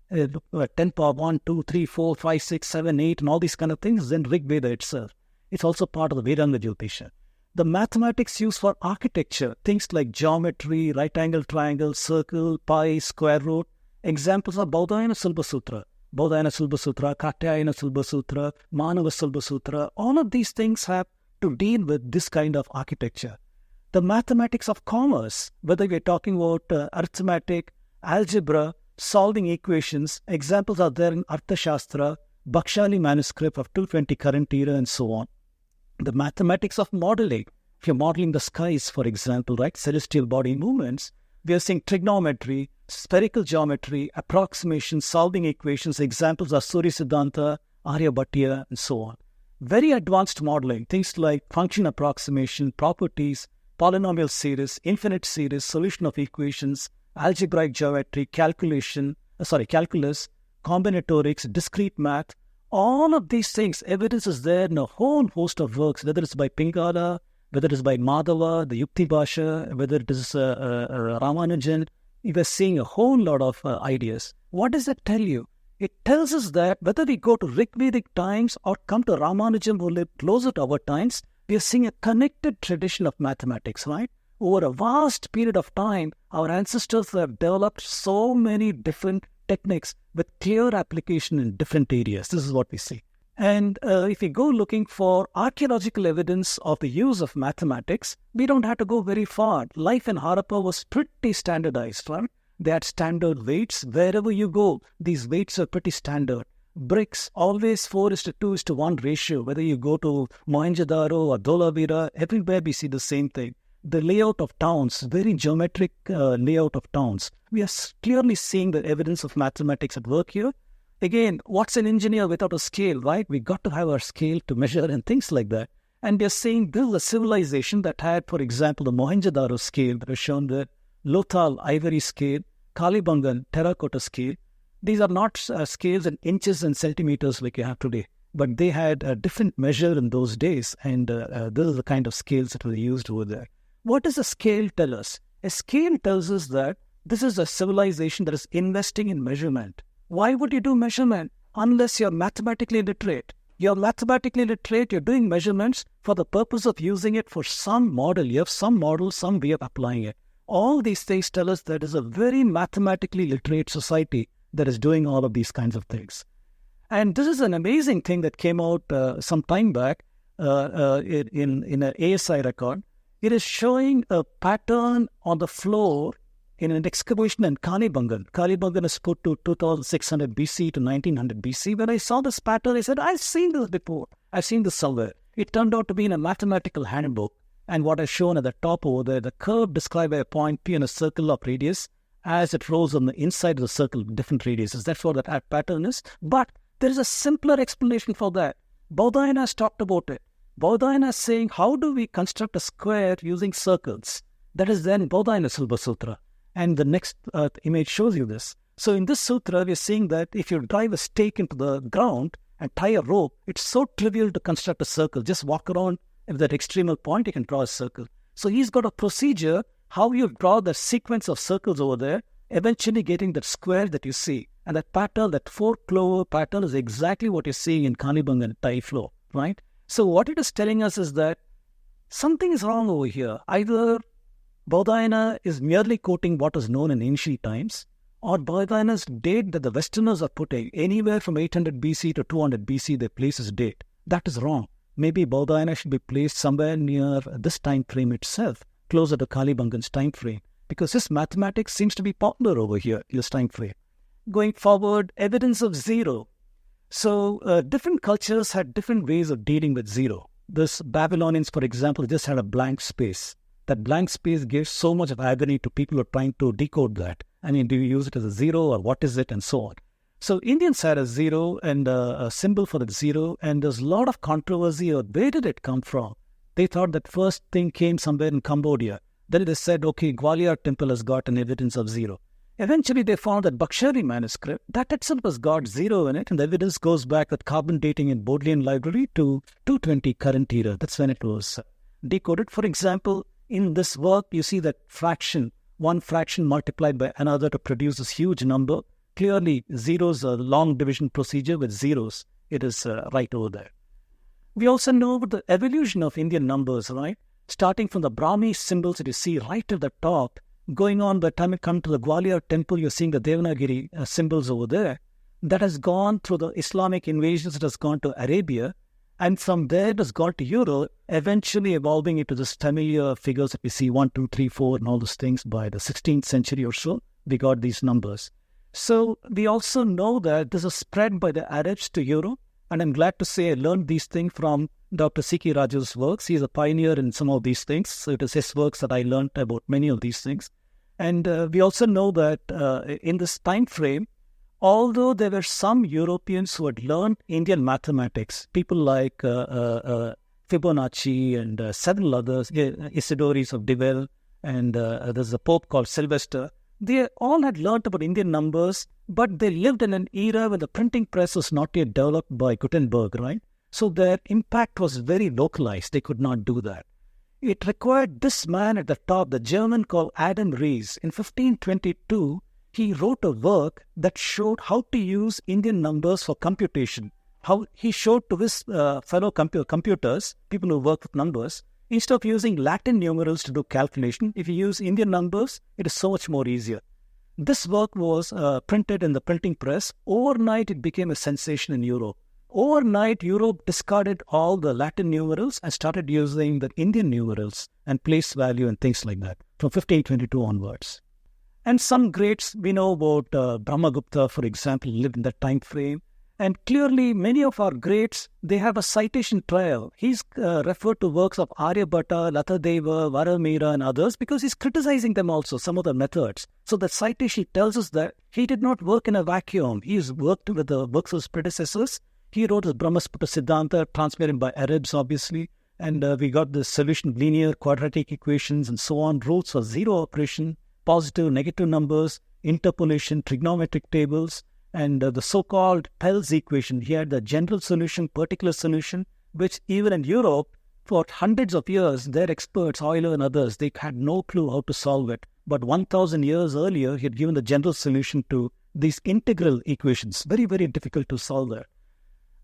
10 power 1, 2, 3, 4, 5, 6, 7, 8, and all these kind of things. Then Rig Veda itself. It's also part of the Vedanga Jyotisha. The mathematics used for architecture, things like geometry, right angle triangle, circle, pi, square root. Examples are Baudhayana Sulba Sutra, Katyayana Sulba Sutra, Manava Sulba Sutra. All of these things have to deal with this kind of architecture. The mathematics of commerce, whether we're talking about arithmetic, algebra, solving equations, examples are there in Arthashastra, Bakshali Manuscript of 220 current era, and so on. The mathematics of modeling, if you're modeling the skies, for example, right, celestial body movements, we are seeing trigonometry, spherical geometry, approximation, solving equations. Examples are Surya Siddhanta, Aryabhatiya, and so on. Very advanced modeling, things like function approximation, properties, polynomial series, infinite series, solution of equations, algebraic geometry, calculus, combinatorics, discrete math. All of these things, evidence is there in a whole host of works, whether it's by Pingala, whether it is by Madhava, the Yukti Bhasha, whether it is Ramanujan. We are seeing a whole lot of ideas. What does that tell you? It tells us that whether we go to Rigvedic times or come to Ramanujan who lived closer to our times, we are seeing a connected tradition of mathematics, right? Over a vast period of time, our ancestors have developed so many different techniques with clear application in different areas. This is what we see. And if we go looking for archaeological evidence of the use of mathematics, we don't have to go very far. Life in Harappa was pretty standardized, right? They had standard weights. Wherever you go, these weights are pretty standard. Bricks, always 4:2:1 ratio. Whether you go to Mohenjo-daro or Dholavira, everywhere we see the same thing. The layout of towns, very geometric layout of towns. We are clearly seeing the evidence of mathematics at work here. Again, what's an engineer without a scale, right? We got to have our scale to measure and things like that. And we are saying this is a civilization that had, for example, the Mohenjo-daro scale that is shown there, Lothal ivory scale, Kalibangan terracotta scale. These are not scales in inches and centimeters like you have today, but they had a different measure in those days, and this is the kind of scales that were used over there. What does a scale tell us? A scale tells us that this is a civilization that is investing in measurement. Why would you do measurement unless you're mathematically literate? You're mathematically literate, you're doing measurements for the purpose of using it for some model. You have some model, some way of applying it. All these things tell us that is a very mathematically literate society that is doing all of these kinds of things. And this is an amazing thing that came out some time back. in an ASI record. It is showing a pattern on the floor in an excavation in Kalibangan. Kalibangan is put to 2600 BC to 1900 BC. When I saw this pattern, I said, I've seen this before. I've seen this somewhere. It turned out to be in a mathematical handbook. And what is shown at the top over there, the curve described by a point P and a circle of radius as it rolls on the inside of the circle, different radiuses. That's what that pattern is. But there is a simpler explanation for that. Bodhayana has talked about it. Bodhayana is saying, how do we construct a square using circles? That is then Bodhayana Silva Sutra. And the next image shows you this. So in this sutra, we are seeing that if you drive a stake into the ground and tie a rope, it's so trivial to construct a circle. Just walk around at that extremal point, you can draw a circle. So he's got a procedure, how you draw the sequence of circles over there, eventually getting that square that you see. And that pattern, that four-clover pattern is exactly what you're seeing in Kalibangan and Tai flow, right? So what it is telling us is that something is wrong over here. Either Bodhayana is merely quoting what is known in ancient times, or Bodhayana's date that the Westerners are putting, anywhere from 800 BC to 200 BC, they place his date. That is wrong. Maybe Bodhayana should be placed somewhere near this time frame itself, closer to Kalibangan's time frame, because this mathematics seems to be popular over here in this time frame. Going forward, evidence of zero. So different cultures had different ways of dealing with zero. This Babylonians, for example, just had a blank space. That blank space gives so much of agony to people who are trying to decode that. I mean, do you use it as a zero or what is it and so on? So Indians had a zero and a symbol for the zero, and there's a lot of controversy of where did it come from. They thought that first thing came somewhere in Cambodia. Then they said, okay, Gwalior temple has got an evidence of zero. Eventually they found that Bakshali Manuscript, that itself has got zero in it, and the evidence goes back with carbon dating in Bodleian Library to 220 current era. That's when it was decoded. For example, in this work, you see that fraction, one fraction multiplied by another to produce this huge number. Clearly, zeros are a long division procedure with zeros. It is right over there. We also know about the evolution of Indian numbers, right? Starting from the Brahmi symbols that you see right at the top, going on by the time you come to the Gwalior temple, you're seeing the Devanagari symbols over there. That has gone through the Islamic invasions, it has gone to Arabia. And from there, it has gone to Europe, eventually evolving into this familiar figures that we see 1, 2, 3, 4, and all those things. By the 16th century or so, we got these numbers. So we also know that this is spread by the Arabs to Europe. And I'm glad to say I learned these things from Dr. C.K. Raju's works. He's a pioneer in some of these things. So it is his works that I learned about many of these things. And we also know that in this time frame, although there were some Europeans who had learned Indian mathematics, people like Fibonacci and several others, Isidoris of Deville, and there's a pope called Sylvester, they all had learned about Indian numbers, but they lived in an era when the printing press was not yet developed by Gutenberg, right? So their impact was very localized. They could not do that. It required this man at the top, the German called Adam Ries. In 1522, he wrote a work that showed how to use Indian numbers for computation. How he showed to his fellow computers, people who work with numbers, instead of using Latin numerals to do calculation, if you use Indian numbers, it is so much more easier. This work was printed in the printing press. Overnight, it became a sensation in Europe. Overnight, Europe discarded all the Latin numerals and started using the Indian numerals and place value and things like that from 1522 onwards. And some greats, we know about Brahmagupta, for example, lived in that time frame. And clearly, many of our greats, they have a citation trail. He's referred to works of Aryabhatta, Latadeva, Varamira, and others because he's criticizing them also, some of the methods. So the citation tells us that he did not work in a vacuum. He's worked with the works of his predecessors. He wrote his Brahmasputra Siddhanta, transmitted by Arabs, obviously. And we got the solution of linear, quadratic equations, and so on, rules for zero operation, positive, negative numbers, interpolation, trigonometric tables, and the so-called Pell's equation. He had the general solution, particular solution, which even in Europe, for hundreds of years, their experts, Euler and others, they had no clue how to solve it. But 1,000 years earlier, he had given the general solution to these integral equations. Very, very difficult to solve there.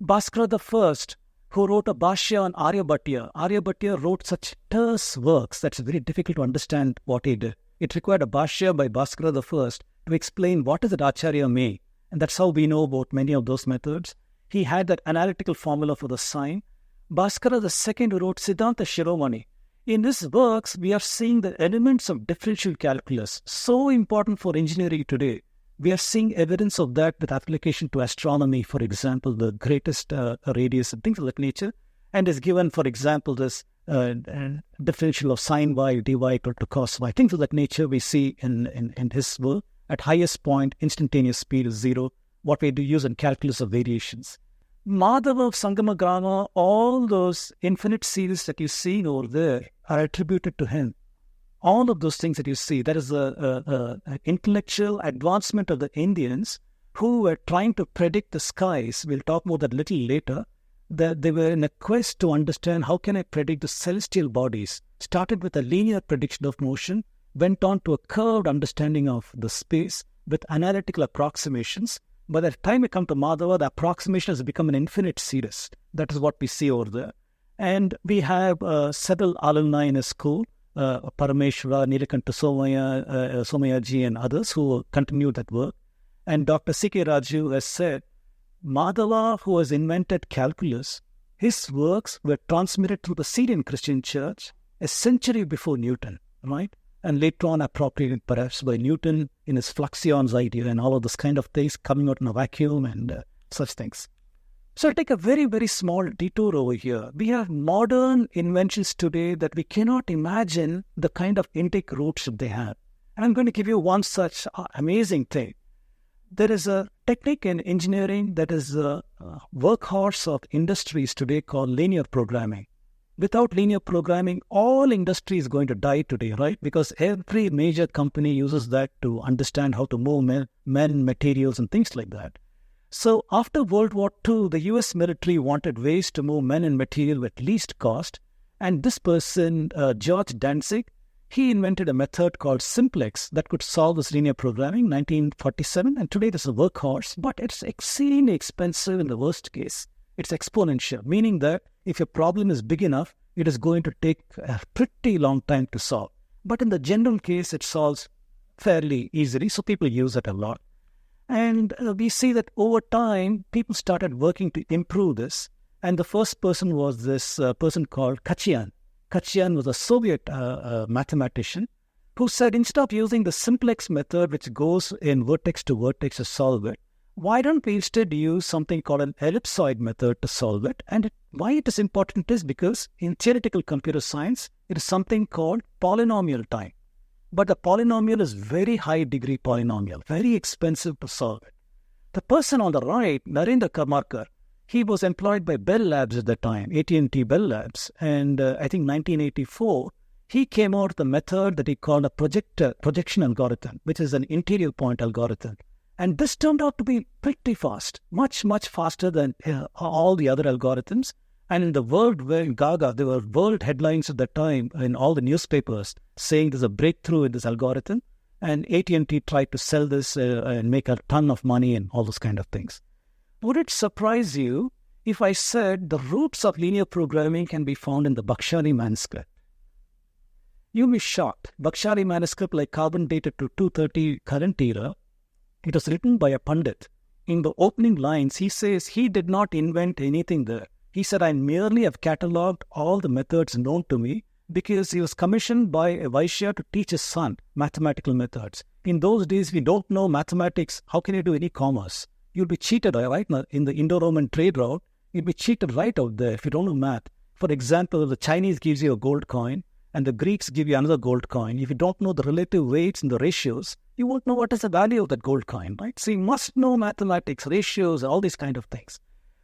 Bhaskara I, who wrote a Bhashya on Aryabhatya. Aryabhatya wrote such terse works that's very difficult to understand what he did. It required a Bhashya by Bhaskara I to explain what is it Acharya may. And that's how we know about many of those methods. He had that analytical formula for the sine. Bhaskara II who wrote Siddhanta Shiromani. In his works, we are seeing the elements of differential calculus, so important for engineering today. We are seeing evidence of that with application to astronomy, for example, the greatest radius and things of that nature. And is given, for example, this differential of sine y dy equal to cos y. Things of that nature we see in his work. At highest point, instantaneous speed is 0. What we do use in calculus of variations. Madhava of Sangama Grama, all those infinite series that you see over there are attributed to him. All of those things that you see, that is an intellectual advancement of the Indians who were trying to predict the skies. We'll talk about that a little later. That they were in a quest to understand how can I predict the celestial bodies. Started with a linear prediction of motion, went on to a curved understanding of the space with analytical approximations. By the time we come to Madhava, the approximation has become an infinite series. That is what we see over there. And we have several alumni in his school, Parameshwara, Nilakanta Somayaji and others who continue that work. And Dr. C.K. Raju has said, Madhava, who has invented calculus, his works were transmitted through the Syrian Christian church a century before Newton, right? And later on appropriated perhaps by Newton in his fluxions idea and all of this kind of things coming out in a vacuum and such things. So I'll take a very, very small detour over here. We have modern inventions today that we cannot imagine the kind of intake routes that they have. And I'm going to give you one such amazing thing. There is a technique in engineering that is a workhorse of industries today called linear programming. Without linear programming, all industry is going to die today, right? Because every major company uses that to understand how to move men, materials, and things like that. So after World War II, the US military wanted ways to move men and material at least cost. And this person, George Danzig, he invented a method called simplex that could solve this linear programming in 1947. And today it is a workhorse, but it's exceedingly expensive in the worst case. It's exponential, meaning that if your problem is big enough, it is going to take a pretty long time to solve. But in the general case, it solves fairly easily, so people use it a lot. And we see that over time, people started working to improve this. And the first person was this person called Khachiyan. Khachiyan was a Soviet mathematician who said, instead of using the simplex method, which goes in vertex to vertex to solve it, why don't we instead use something called an ellipsoid method to solve it? And why it is important is because in theoretical computer science, it is something called polynomial time. But the polynomial is very high degree polynomial, very expensive to solve it. The person on the right, Narendra Karmarkar, he was employed by Bell Labs at the time, AT&T Bell Labs. And I think 1984, he came out with a method that he called a projection algorithm, which is an interior point algorithm. And this turned out to be pretty fast, much, much faster than all the other algorithms. And in the world where Gaga, there were world headlines at that time in all the newspapers saying there's a breakthrough in this algorithm. And AT&T tried to sell this and make a ton of money and all those kind of things. Would it surprise you if I said the roots of linear programming can be found in the Bakshali Manuscript? You'll be shocked. Bakshali Manuscript, like carbon dated to 230 current era, it was written by a Pandit. In the opening lines, he says he did not invent anything there. He said, I merely have catalogued all the methods known to me because he was commissioned by a Vaishya to teach his son mathematical methods. In those days, we don't know mathematics. How can you do any commerce? You'll be cheated, right? In the Indo-Roman trade route, you'll be cheated right out there if you don't know math. For example, if the Chinese gives you a gold coin and the Greeks give you another gold coin, if you don't know the relative weights and the ratios, you won't know what is the value of that gold coin, right? So you must know mathematics, ratios, all these kind of things.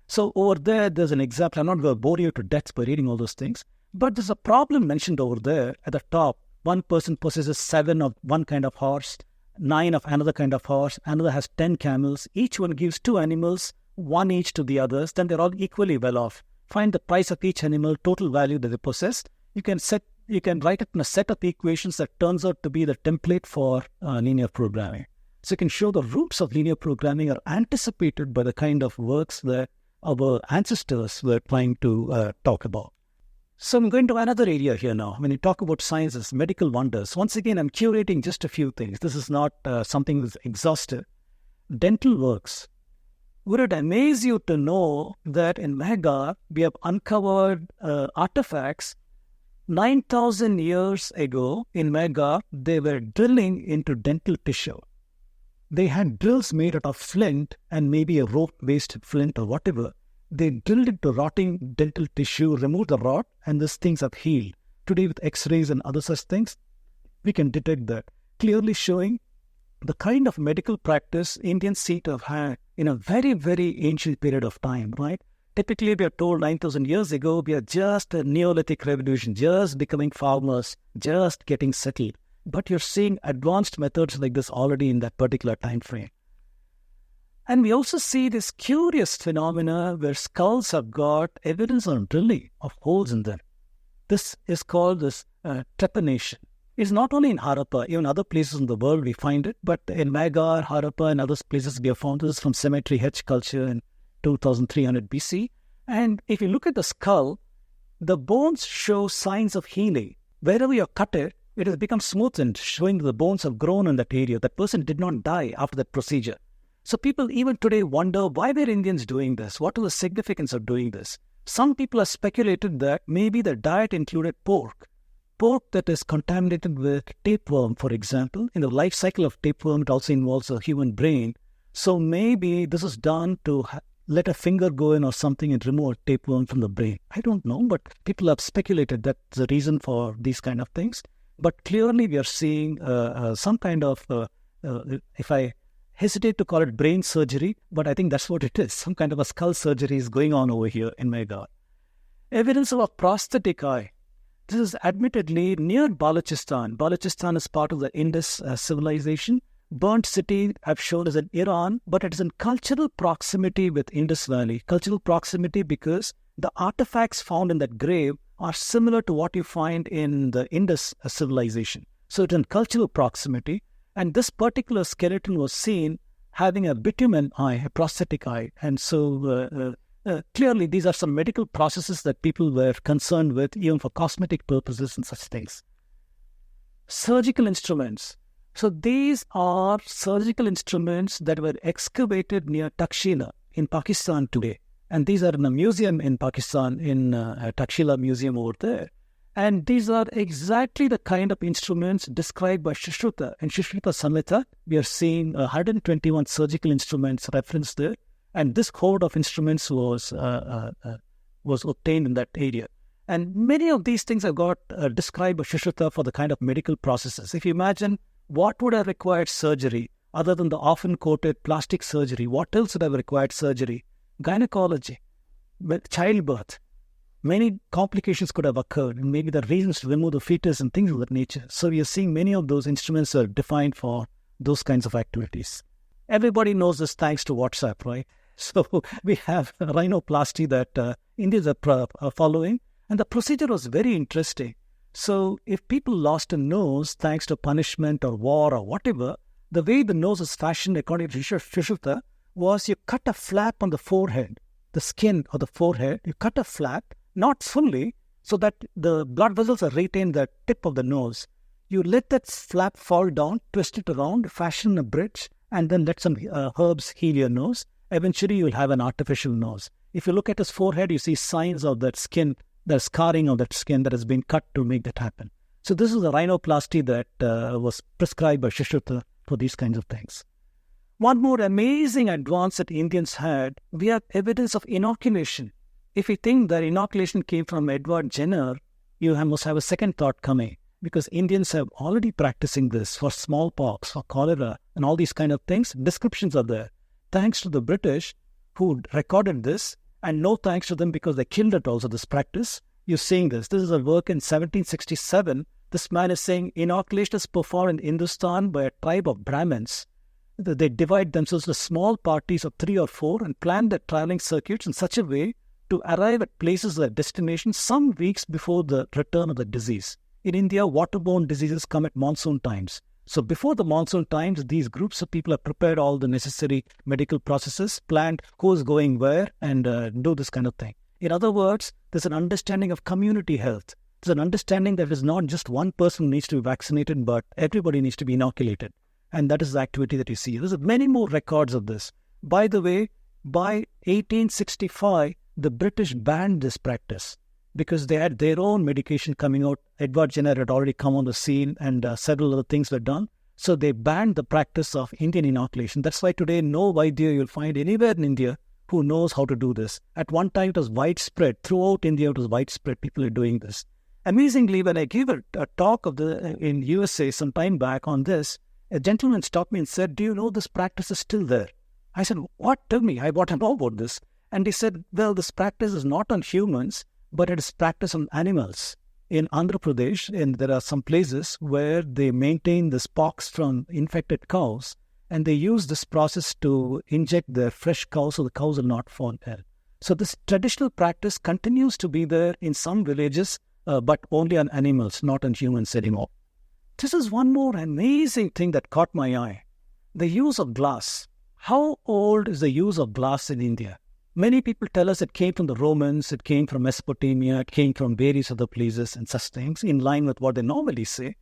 So over there's an example. I'm not going to bore you to death by reading all those things. But there's a problem mentioned over there at the top. One person possesses 7 of one kind of horse, 9 of another kind of horse, another has 10 camels. Each one gives 2 animals, 1 each to the others. Then they're all equally well off. Find the price of each animal, total value that they possess. You can write it in a set of equations that turns out to be the template for linear programming. So you can show the roots of linear programming are anticipated by the kind of works that our ancestors were trying to talk about. So I'm going to another area here now. When you talk about sciences, medical wonders, once again, I'm curating just a few things. This is not something that's exhaustive. Dental works. Would it amaze you to know that in Megar, we have uncovered artifacts 9,000 years ago in Megar, they were drilling into dental tissue. They had drills made out of flint and maybe a rope-based flint or whatever. They drilled into rotting dental tissue, removed the rot, and these things have healed. Today with X-rays and other such things, we can detect that, clearly showing the kind of medical practice Indians seem to have had in a very, very ancient period of time, right? Typically, we are told 9,000 years ago, we are just a Neolithic revolution, just becoming farmers, just getting settled. But you're seeing advanced methods like this already in that particular time frame. And we also see this curious phenomena where skulls have got evidence on drilling of holes in them. This is called this trepanation. It's not only in Harappa, even other places in the world we find it, but in Megar, Harappa, and other places we have found this from cemetery hedge culture in 2300 BC. And if you look at the skull, the bones show signs of healing. Wherever you cut it, it has become smoothened, showing that the bones have grown in that area. That person did not die after that procedure. So people even today wonder, why were Indians doing this? What was the significance of doing this? Some people have speculated that maybe the diet included pork. Pork that is contaminated with tapeworm, for example. In the life cycle of tapeworm, it also involves a human brain. So maybe this is done to let a finger go in or something and remove a tapeworm from the brain. I don't know, but people have speculated that's the reason for these kind of things. But clearly we are seeing some kind of, if I hesitate to call it brain surgery, but I think that's what it is. Some kind of a skull surgery is going on over here in Megar. Evidence of a prosthetic eye. This is admittedly near Balochistan. Balochistan is part of the Indus civilization. Burnt city I've shown is in Iran, but it is in cultural proximity with Indus Valley. Cultural proximity because the artifacts found in that grave are similar to what you find in the Indus civilization. So it's in cultural proximity. And this particular skeleton was seen having a bitumen eye, a prosthetic eye. And so clearly these are some medical processes that people were concerned with, even for cosmetic purposes and such things. Surgical instruments. So these are surgical instruments that were excavated near Takshila in Pakistan today. And these are in a museum in Pakistan, in Takshila Museum over there. And these are exactly the kind of instruments described by Sushruta. In Sushruta Samhita, we are seeing 121 surgical instruments referenced there. And this hoard of instruments was obtained in that area. And many of these things have got described by Sushruta for the kind of medical processes. If you imagine what would have required surgery other than the often quoted plastic surgery, what else would have required surgery? Gynecology, childbirth. Many complications could have occurred, and maybe the reasons to remove the fetus and things of that nature. So we are seeing many of those instruments are defined for those kinds of activities. Everybody knows this thanks to WhatsApp, right? So we have rhinoplasty that Indians are following, and the procedure was very interesting. So if people lost a nose thanks to punishment or war or whatever, the way the nose is fashioned according to Sushruta was you cut a flap on the forehead, the skin of the forehead, you cut a flap, not fully, so that the blood vessels are retained at the tip of the nose. You let that flap fall down, twist it around, fashion a bridge, and then let some herbs heal your nose. Eventually, you'll have an artificial nose. If you look at his forehead, you see signs of that skin, the scarring of that skin that has been cut to make that happen. So this is a rhinoplasty that was prescribed by Sushruta for these kinds of things. One more amazing advance that Indians had, we have evidence of inoculation. If you think that inoculation came from Edward Jenner, you must have a second thought coming, because Indians have already practicing this for smallpox, for cholera, and all these kind of things. Descriptions are there. Thanks to the British who recorded this, and no thanks to them because they killed it also, this practice. You're seeing this. This is a work in 1767. This man is saying inoculation is performed in Hindustan by a tribe of Brahmins. They divide themselves into small parties of 3 or 4 and plan their traveling circuits in such a way to arrive at places of their destination some weeks before the return of the disease. In India, waterborne diseases come at monsoon times. So before the monsoon times, these groups of people have prepared all the necessary medical processes, planned who's going where, and do this kind of thing. In other words, there's an understanding of community health. There's an understanding that it's not just one person who needs to be vaccinated, but everybody needs to be inoculated. And that is the activity that you see. There's many more records of this. By the way, By 1865, the British banned this practice because they had their own medication coming out. Edward Jenner had already come on the scene, and several other things were done. So they banned the practice of Indian inoculation. That's why today no Vaidya you'll find anywhere in India who knows how to do this. At one time it was widespread. Throughout India it was widespread. People are doing this. Amazingly, when I gave a talk in USA some time back on this, a gentleman stopped me and said, "Do you know this practice is still there?" I said, "What? Tell me, I want to know about this." And he said, "Well, this practice is not on humans, but it is practiced on animals." In Andhra Pradesh, and there are some places where they maintain this pox from infected cows, and they use this process to inject their fresh cows so the cows will not fall ill. So this traditional practice continues to be there in some villages, but only on animals, not on humans anymore. This is one more amazing thing that caught my eye. The use of glass. How old is the use of glass in India? Many people tell us it came from the Romans, it came from Mesopotamia, it came from various other places and such things, in line with what they normally say.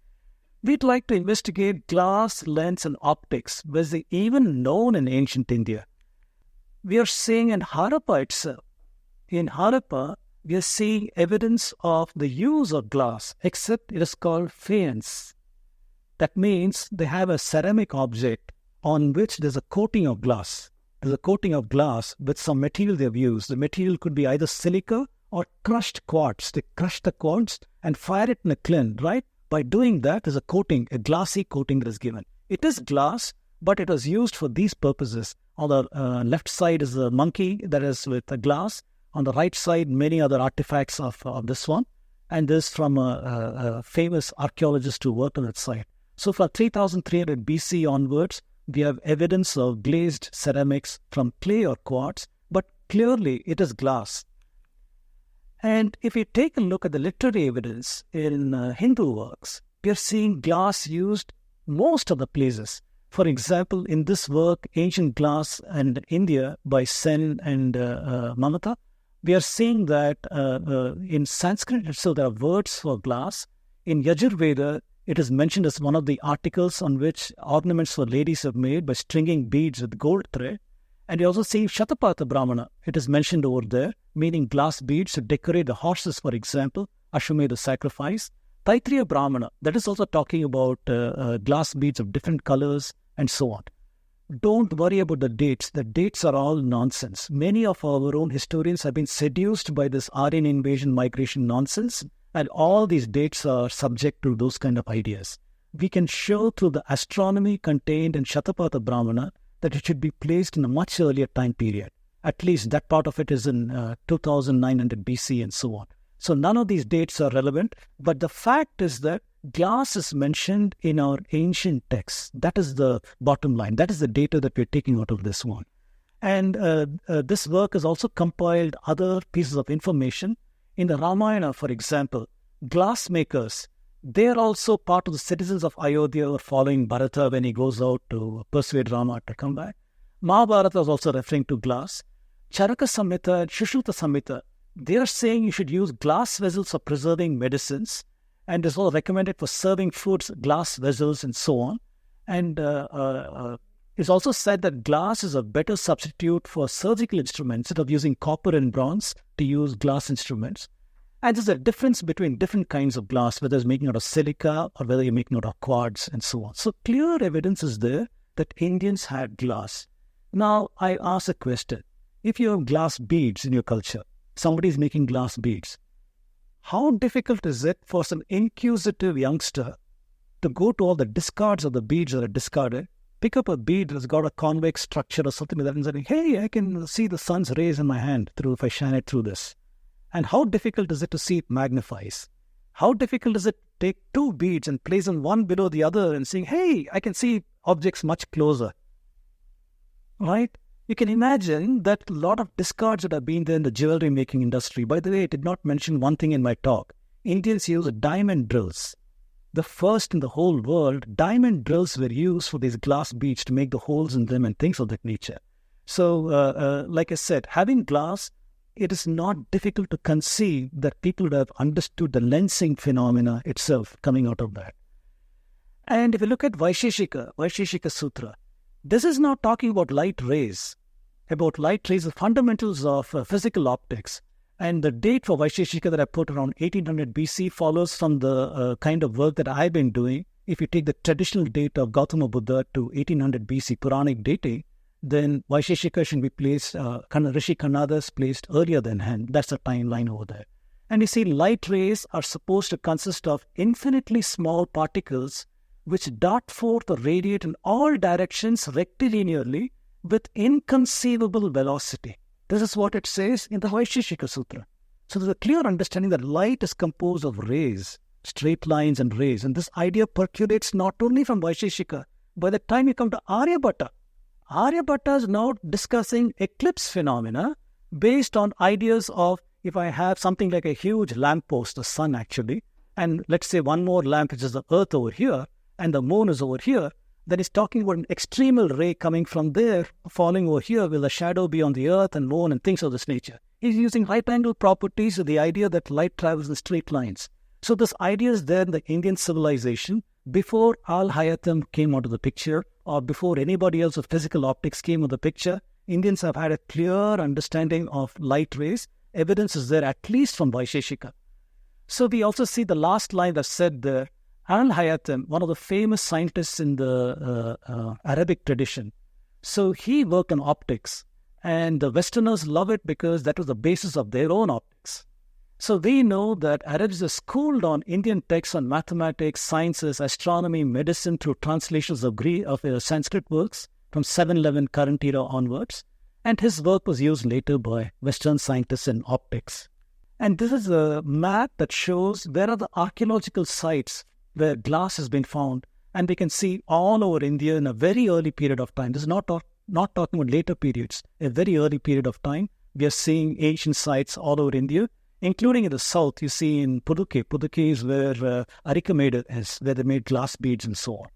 We'd like to investigate glass, lens, and optics. Was they even known in ancient India? We are seeing in Harappa itself. In Harappa, we are seeing evidence of the use of glass, except it is called faience. That means they have a ceramic object on which there's a coating of glass. There's a coating of glass with some material they've used. The material could be either silica or crushed quartz. They crush the quartz and fire it in a kiln, right? By doing that, there's a coating, a glassy coating that is given. It is glass, but it was used for these purposes. On the left side is a monkey that is with a glass. On the right side, many other artifacts of this one. And this from a famous archaeologist who worked on that site. So from 3300 BC onwards, we have evidence of glazed ceramics from clay or quartz, but clearly it is glass. And if you take a look at the literary evidence in Hindu works, we are seeing glass used most of the places. For example, in this work, Ancient Glass and India by Sen and Mamata, we are seeing that in Sanskrit, so there are words for glass. In Yajurveda, it is mentioned as one of the articles on which ornaments for ladies are made by stringing beads with gold thread. And you also see Shatapatha Brahmana. It is mentioned over there, meaning glass beads to decorate the horses, for example, Ashwamedha sacrifice. Taittiriya Brahmana, that is also talking about glass beads of different colors and so on. Don't worry about the dates. The dates are all nonsense. Many of our own historians have been seduced by this Aryan invasion migration nonsense. And all these dates are subject to those kind of ideas. We can show through the astronomy contained in Shatapatha Brahmana that it should be placed in a much earlier time period. At least that part of it is in 2900 BC and so on. So none of these dates are relevant. But the fact is that glass is mentioned in our ancient texts. That is the bottom line. That is the data that we're taking out of this one. And this work has also compiled other pieces of information. In the Ramayana, for example, glassmakers, they are also part of the citizens of Ayodhya who are following Bharata when he goes out to persuade Rama to come back. Mahabharata is also referring to glass. Charaka Samhita and Sushruta Samhita, they are saying you should use glass vessels for preserving medicines, and it's all recommended for serving foods, glass vessels, and so on. And it's also said that glass is a better substitute for surgical instruments instead of using copper and bronze to use glass instruments. And there's a difference between different kinds of glass, whether it's making out of silica or whether you're making out of quartz and so on. So clear evidence is there that Indians had glass. Now, I ask a question. If you have glass beads in your culture, somebody is making glass beads, how difficult is it for some inquisitive youngster to go to all the discards of the beads that are discarded, pick up a bead that's got a convex structure or something like that and say, hey, I can see the sun's rays in my hand if I shine it through this. And how difficult is it to see it magnifies? How difficult is it to take two beads and place them one below the other and saying, hey, I can see objects much closer? Right? You can imagine that a lot of discards that have been there in the jewelry making industry. By the way, I did not mention one thing in my talk. Indians use diamond drills. The first in the whole world, diamond drills were used for these glass beads to make the holes in them and things of that nature. So, like I said, having glass, it is not difficult to conceive that people would have understood the lensing phenomena itself coming out of that. And if you look at Vaisheshika Sutra, this is not talking about light rays. about light rays, the fundamentals of physical optics. And the date for Vaisheshika that I put around 1800 BC follows from the kind of work that I've been doing. If you take the traditional date of Gautama Buddha to 1800 BC, Puranic dating, then Vaisheshika should be placed, Rishi Kanada's placed earlier than him. That's the timeline over there. And you see, light rays are supposed to consist of infinitely small particles which dart forth or radiate in all directions rectilinearly with inconceivable velocity. This is what it says in the Vaisheshika Sutra. So there's a clear understanding that light is composed of rays, straight lines and rays. And this idea percolates not only from Vaisheshika. By the time you come to Aryabhatta, Aryabhatta is now discussing eclipse phenomena based on ideas of, if I have something like a huge lamppost, the sun actually, and let's say one more lamp, which is the earth over here, and the moon is over here, then he's talking about an extremal ray coming from there, falling over here. Will the shadow be on the earth and moon and things of this nature? He's using right angle properties with the idea that light travels in straight lines. So this idea is there in the Indian civilization before Al-Haytham came onto the picture, or before anybody else with physical optics came on the picture. Indians have had a clear understanding of light rays. Evidence is there at least from Vaisheshika. So we also see the last line that's said there. Al-Haytham, one of the famous scientists in the Arabic tradition. So he worked on optics, and the Westerners love it because that was the basis of their own optics. So we know that Arabs are schooled on Indian texts on mathematics, sciences, astronomy, medicine through translations of Sanskrit works from 711 current era onwards. And his work was used later by Western scientists in optics. And this is a map that shows where are the archaeological sites where glass has been found, and we can see all over India in a very early period of time. This is not talking about later periods, a very early period of time. We are seeing ancient sites all over India, including in the south. You see in Pudukkey. Pudukkey is where Arikamedu is, where they made glass beads and so on.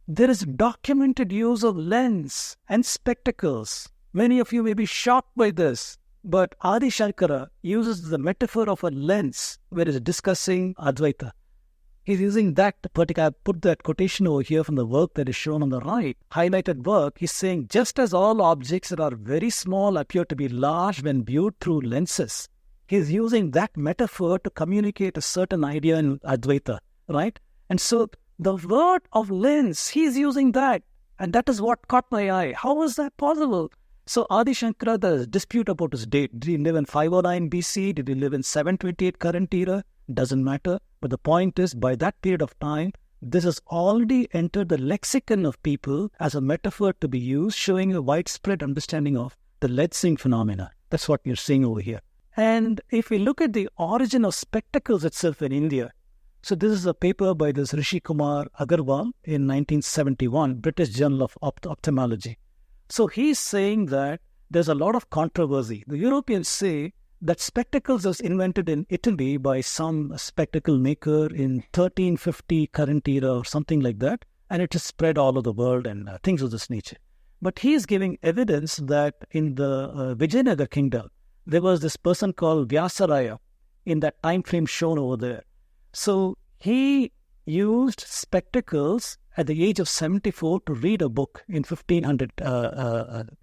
There is documented use of lens and spectacles. Many of you may be shocked by this, but Adi Shankara uses the metaphor of a lens where he's discussing Advaita. He's using that particular, I put that quotation over here from the work that is shown on the right, highlighted work. He's saying, just as all objects that are very small appear to be large when viewed through lenses, he's using that metaphor to communicate a certain idea in Advaita, right? And so the word of lens, he's using that. And that is what caught my eye. How is that possible? So Adi Shankara, there's a dispute about his date. Did he live in 509 BC? Did he live in 728 current era? Doesn't matter. But the point is, by that period of time, this has already entered the lexicon of people as a metaphor to be used, showing a widespread understanding of the lensing phenomena. That's what we're seeing over here. And if we look at the origin of spectacles itself in India, so this is a paper by this Rishi Kumar Agarwal in 1971, British Journal of Ophthalmology. So he's saying that there's a lot of controversy. The Europeans say that spectacles was invented in Italy by some spectacle maker in 1350 current era or something like that, and it is spread all over the world and things of this nature. But he is giving evidence that in the Vijayanagar kingdom, there was this person called Vyasaraya in that time frame shown over there. So he used spectacles at the age of 74 to read a book in 1500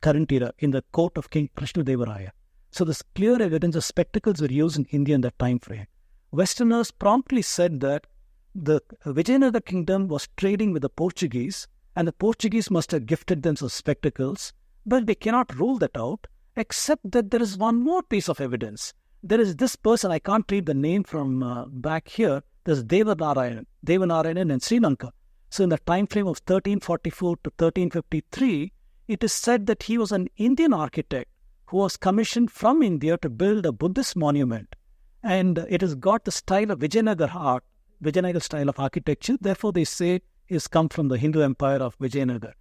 current era in the court of King Krishnadevaraya. So there's clear evidence of spectacles were used in India in that time frame. Westerners promptly said that the Vijayanagar kingdom was trading with the Portuguese, and the Portuguese must have gifted them some spectacles, but they cannot rule that out, except that there is one more piece of evidence. There is this person, I can't read the name from back here, there's Devanarayanan in Sri Lanka. So in the time frame of 1344 to 1353, it is said that he was an Indian architect who was commissioned from India to build a Buddhist monument. And it has got the style of Vijayanagar art, Vijayanagar style of architecture. Therefore, they say it's come from the Hindu empire of Vijayanagar.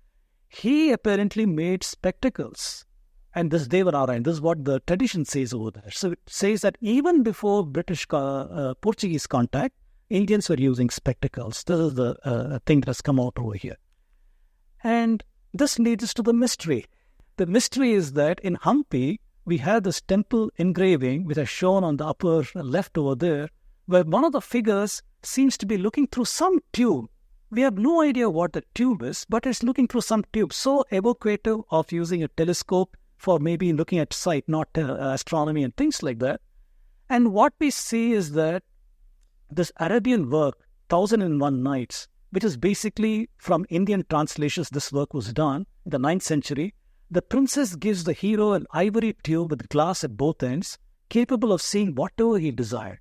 He apparently made spectacles. And this Devanarayan, this is what the tradition says over there. So it says that even before Portuguese contact, Indians were using spectacles. This is the thing that has come out over here. And this leads us to the mystery. The mystery is that in Hampi, we have this temple engraving, which is shown on the upper left over there, where one of the figures seems to be looking through some tube. We have no idea what the tube is, but it's looking through some tube, so evocative of using a telescope for maybe looking at sight, not astronomy and things like that. And what we see is that this Arabian work, 1001 Nights, which is basically from Indian translations, this work was done in the 9th century. The princess gives the hero an ivory tube with glass at both ends, capable of seeing whatever he desired.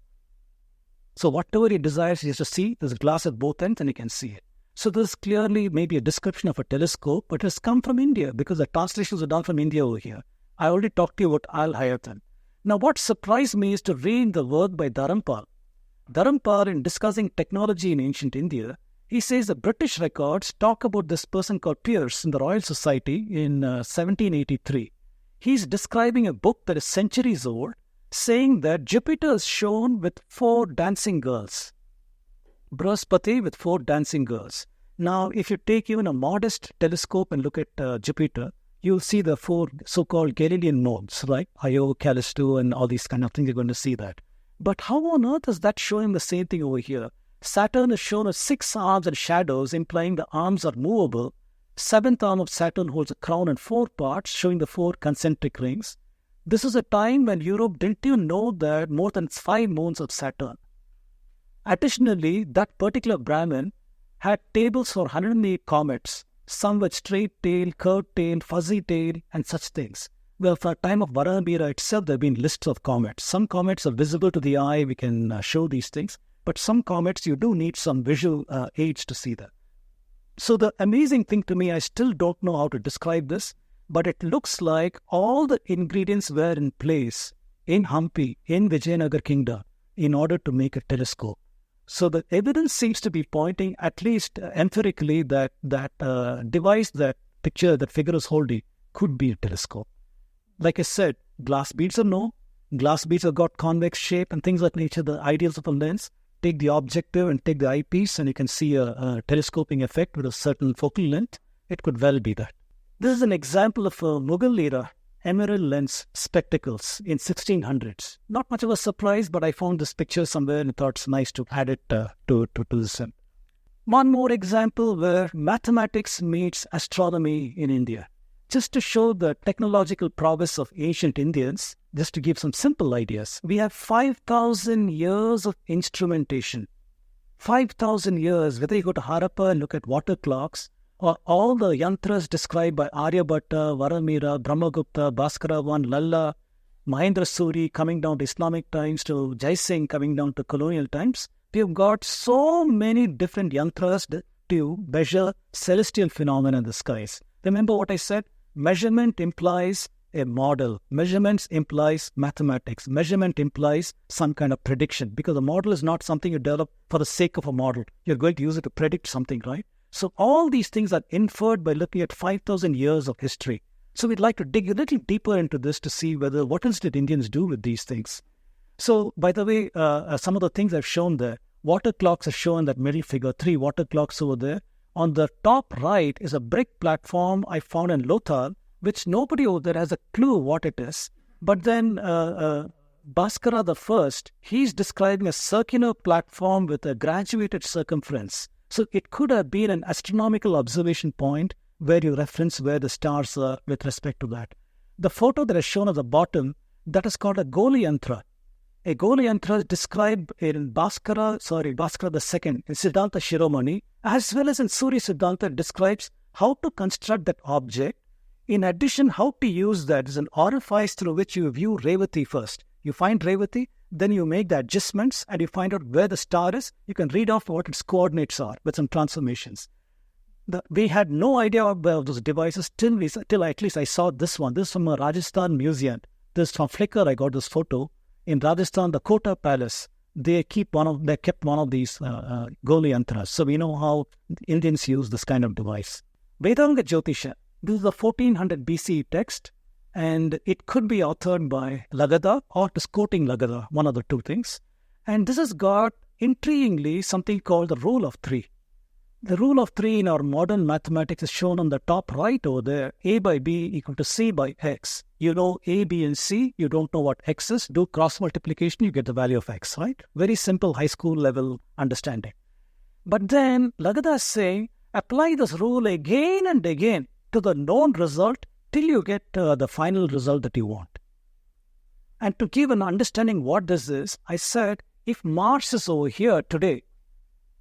So whatever he desires, he has to see. There's glass at both ends and he can see it. So this is clearly maybe a description of a telescope, but it has come from India because the translations are done from India over here. I already talked to you about Al-Hayatan. Now what surprised me is to read the work by Dharampal. Dharampal, in discussing technology in ancient India, he says the British records talk about this person called Pierce in the Royal Society in 1783. He's describing a book that is centuries old, saying that Jupiter is shown with 4 dancing girls. Brahaspati with 4 dancing girls. Now, if you take even a modest telescope and look at Jupiter, you'll see the 4 so-called Galilean modes, right? Io, Callisto, and all these kind of things. You're going to see that. But how on earth is that showing the same thing over here? Saturn is shown as 6 arms and shadows, implying the arms are movable. 7th arm of Saturn holds a crown and 4 parts, showing the 4 concentric rings. This is a time when Europe didn't even know that more than 5 moons of Saturn. Additionally, that particular Brahmin had tables for 108 comets, some with straight tail, curved tail, fuzzy tail, and such things. Well, for the time of Varahamihira itself, there have been lists of comets. Some comets are visible to the eye, we can show these things. But some comets, you do need some visual aids to see that. So the amazing thing to me, I still don't know how to describe this, but it looks like all the ingredients were in place in Hampi, in Vijayanagar Kingdom, in order to make a telescope. So the evidence seems to be pointing, at least empirically, that device, that picture, that figure is holding, could be a telescope. Like I said, glass beads are no. Glass beads have got convex shape and things like nature, the ideals of a lens. Take the objective and take the eyepiece and you can see a telescoping effect with a certain focal length. It could well be that. This is an example of a Mughal era emerald lens spectacles in 1600s. Not much of a surprise, but I found this picture somewhere and I thought it's nice to add it to this. One more example where mathematics meets astronomy in India. Just to show the technological prowess of ancient Indians, just to give some simple ideas, we have 5,000 years of instrumentation. 5,000 years, whether you go to Harappa and look at water clocks, or all the yantras described by Aryabhatta, Varahamihira, Brahmagupta, Bhaskara I, Lalla, Mahendra Suri coming down to Islamic times, to Jai Singh coming down to colonial times, we have got so many different yantras to measure celestial phenomena in the skies. Remember what I said? Measurement implies a model. Measurements implies mathematics. Measurement implies some kind of prediction, because a model is not something you develop for the sake of a model. You're going to use it to predict something, right? So all these things are inferred by looking at 5,000 years of history. So we'd like to dig a little deeper into this to see whether what else did Indians do with these things. So, by the way, some of the things I've shown there, water clocks are shown, that middle figure, 3 water clocks over there. On the top right is a brick platform I found in Lothal, which nobody over there has a clue what it is. But then Bhaskara the First, he's describing a circular platform with a graduated circumference. So it could have been an astronomical observation point where you reference where the stars are with respect to that. The photo that is shown at the bottom, that is called a Goli Yantra. A Goli Yantra is described in Bhaskara II, in Siddhanta Shiromani, as well as in Surya Siddhanta, describes how to construct that object. In addition, how to use that is an orifice through which you view Revati first. You find Revati, then you make the adjustments and you find out where the star is. You can read off what its coordinates are with some transformations. We had no idea about those devices till at least I saw this one. This is from a Rajasthan museum. This from Flickr, I got this photo. In Rajasthan, the Kota Palace, they kept one of these Goli Yantras. So we know how Indians use this kind of device. Vedanga Jyotisha. This is a 1400 BC text, and it could be authored by Lagada or it is quoting Lagada, one of the two things. And this has got, intriguingly, something called the rule of 3. The rule of 3 in our modern mathematics is shown on the top right over there. A by B equal to C by X. You know A, B, and C. You don't know what X is. Do cross multiplication, you get the value of X, right? Very simple high school level understanding. But then Lagada is saying, apply this rule again and again to the known result till you get the final result that you want. And to give an understanding what this is, I said, if Mars is over here today,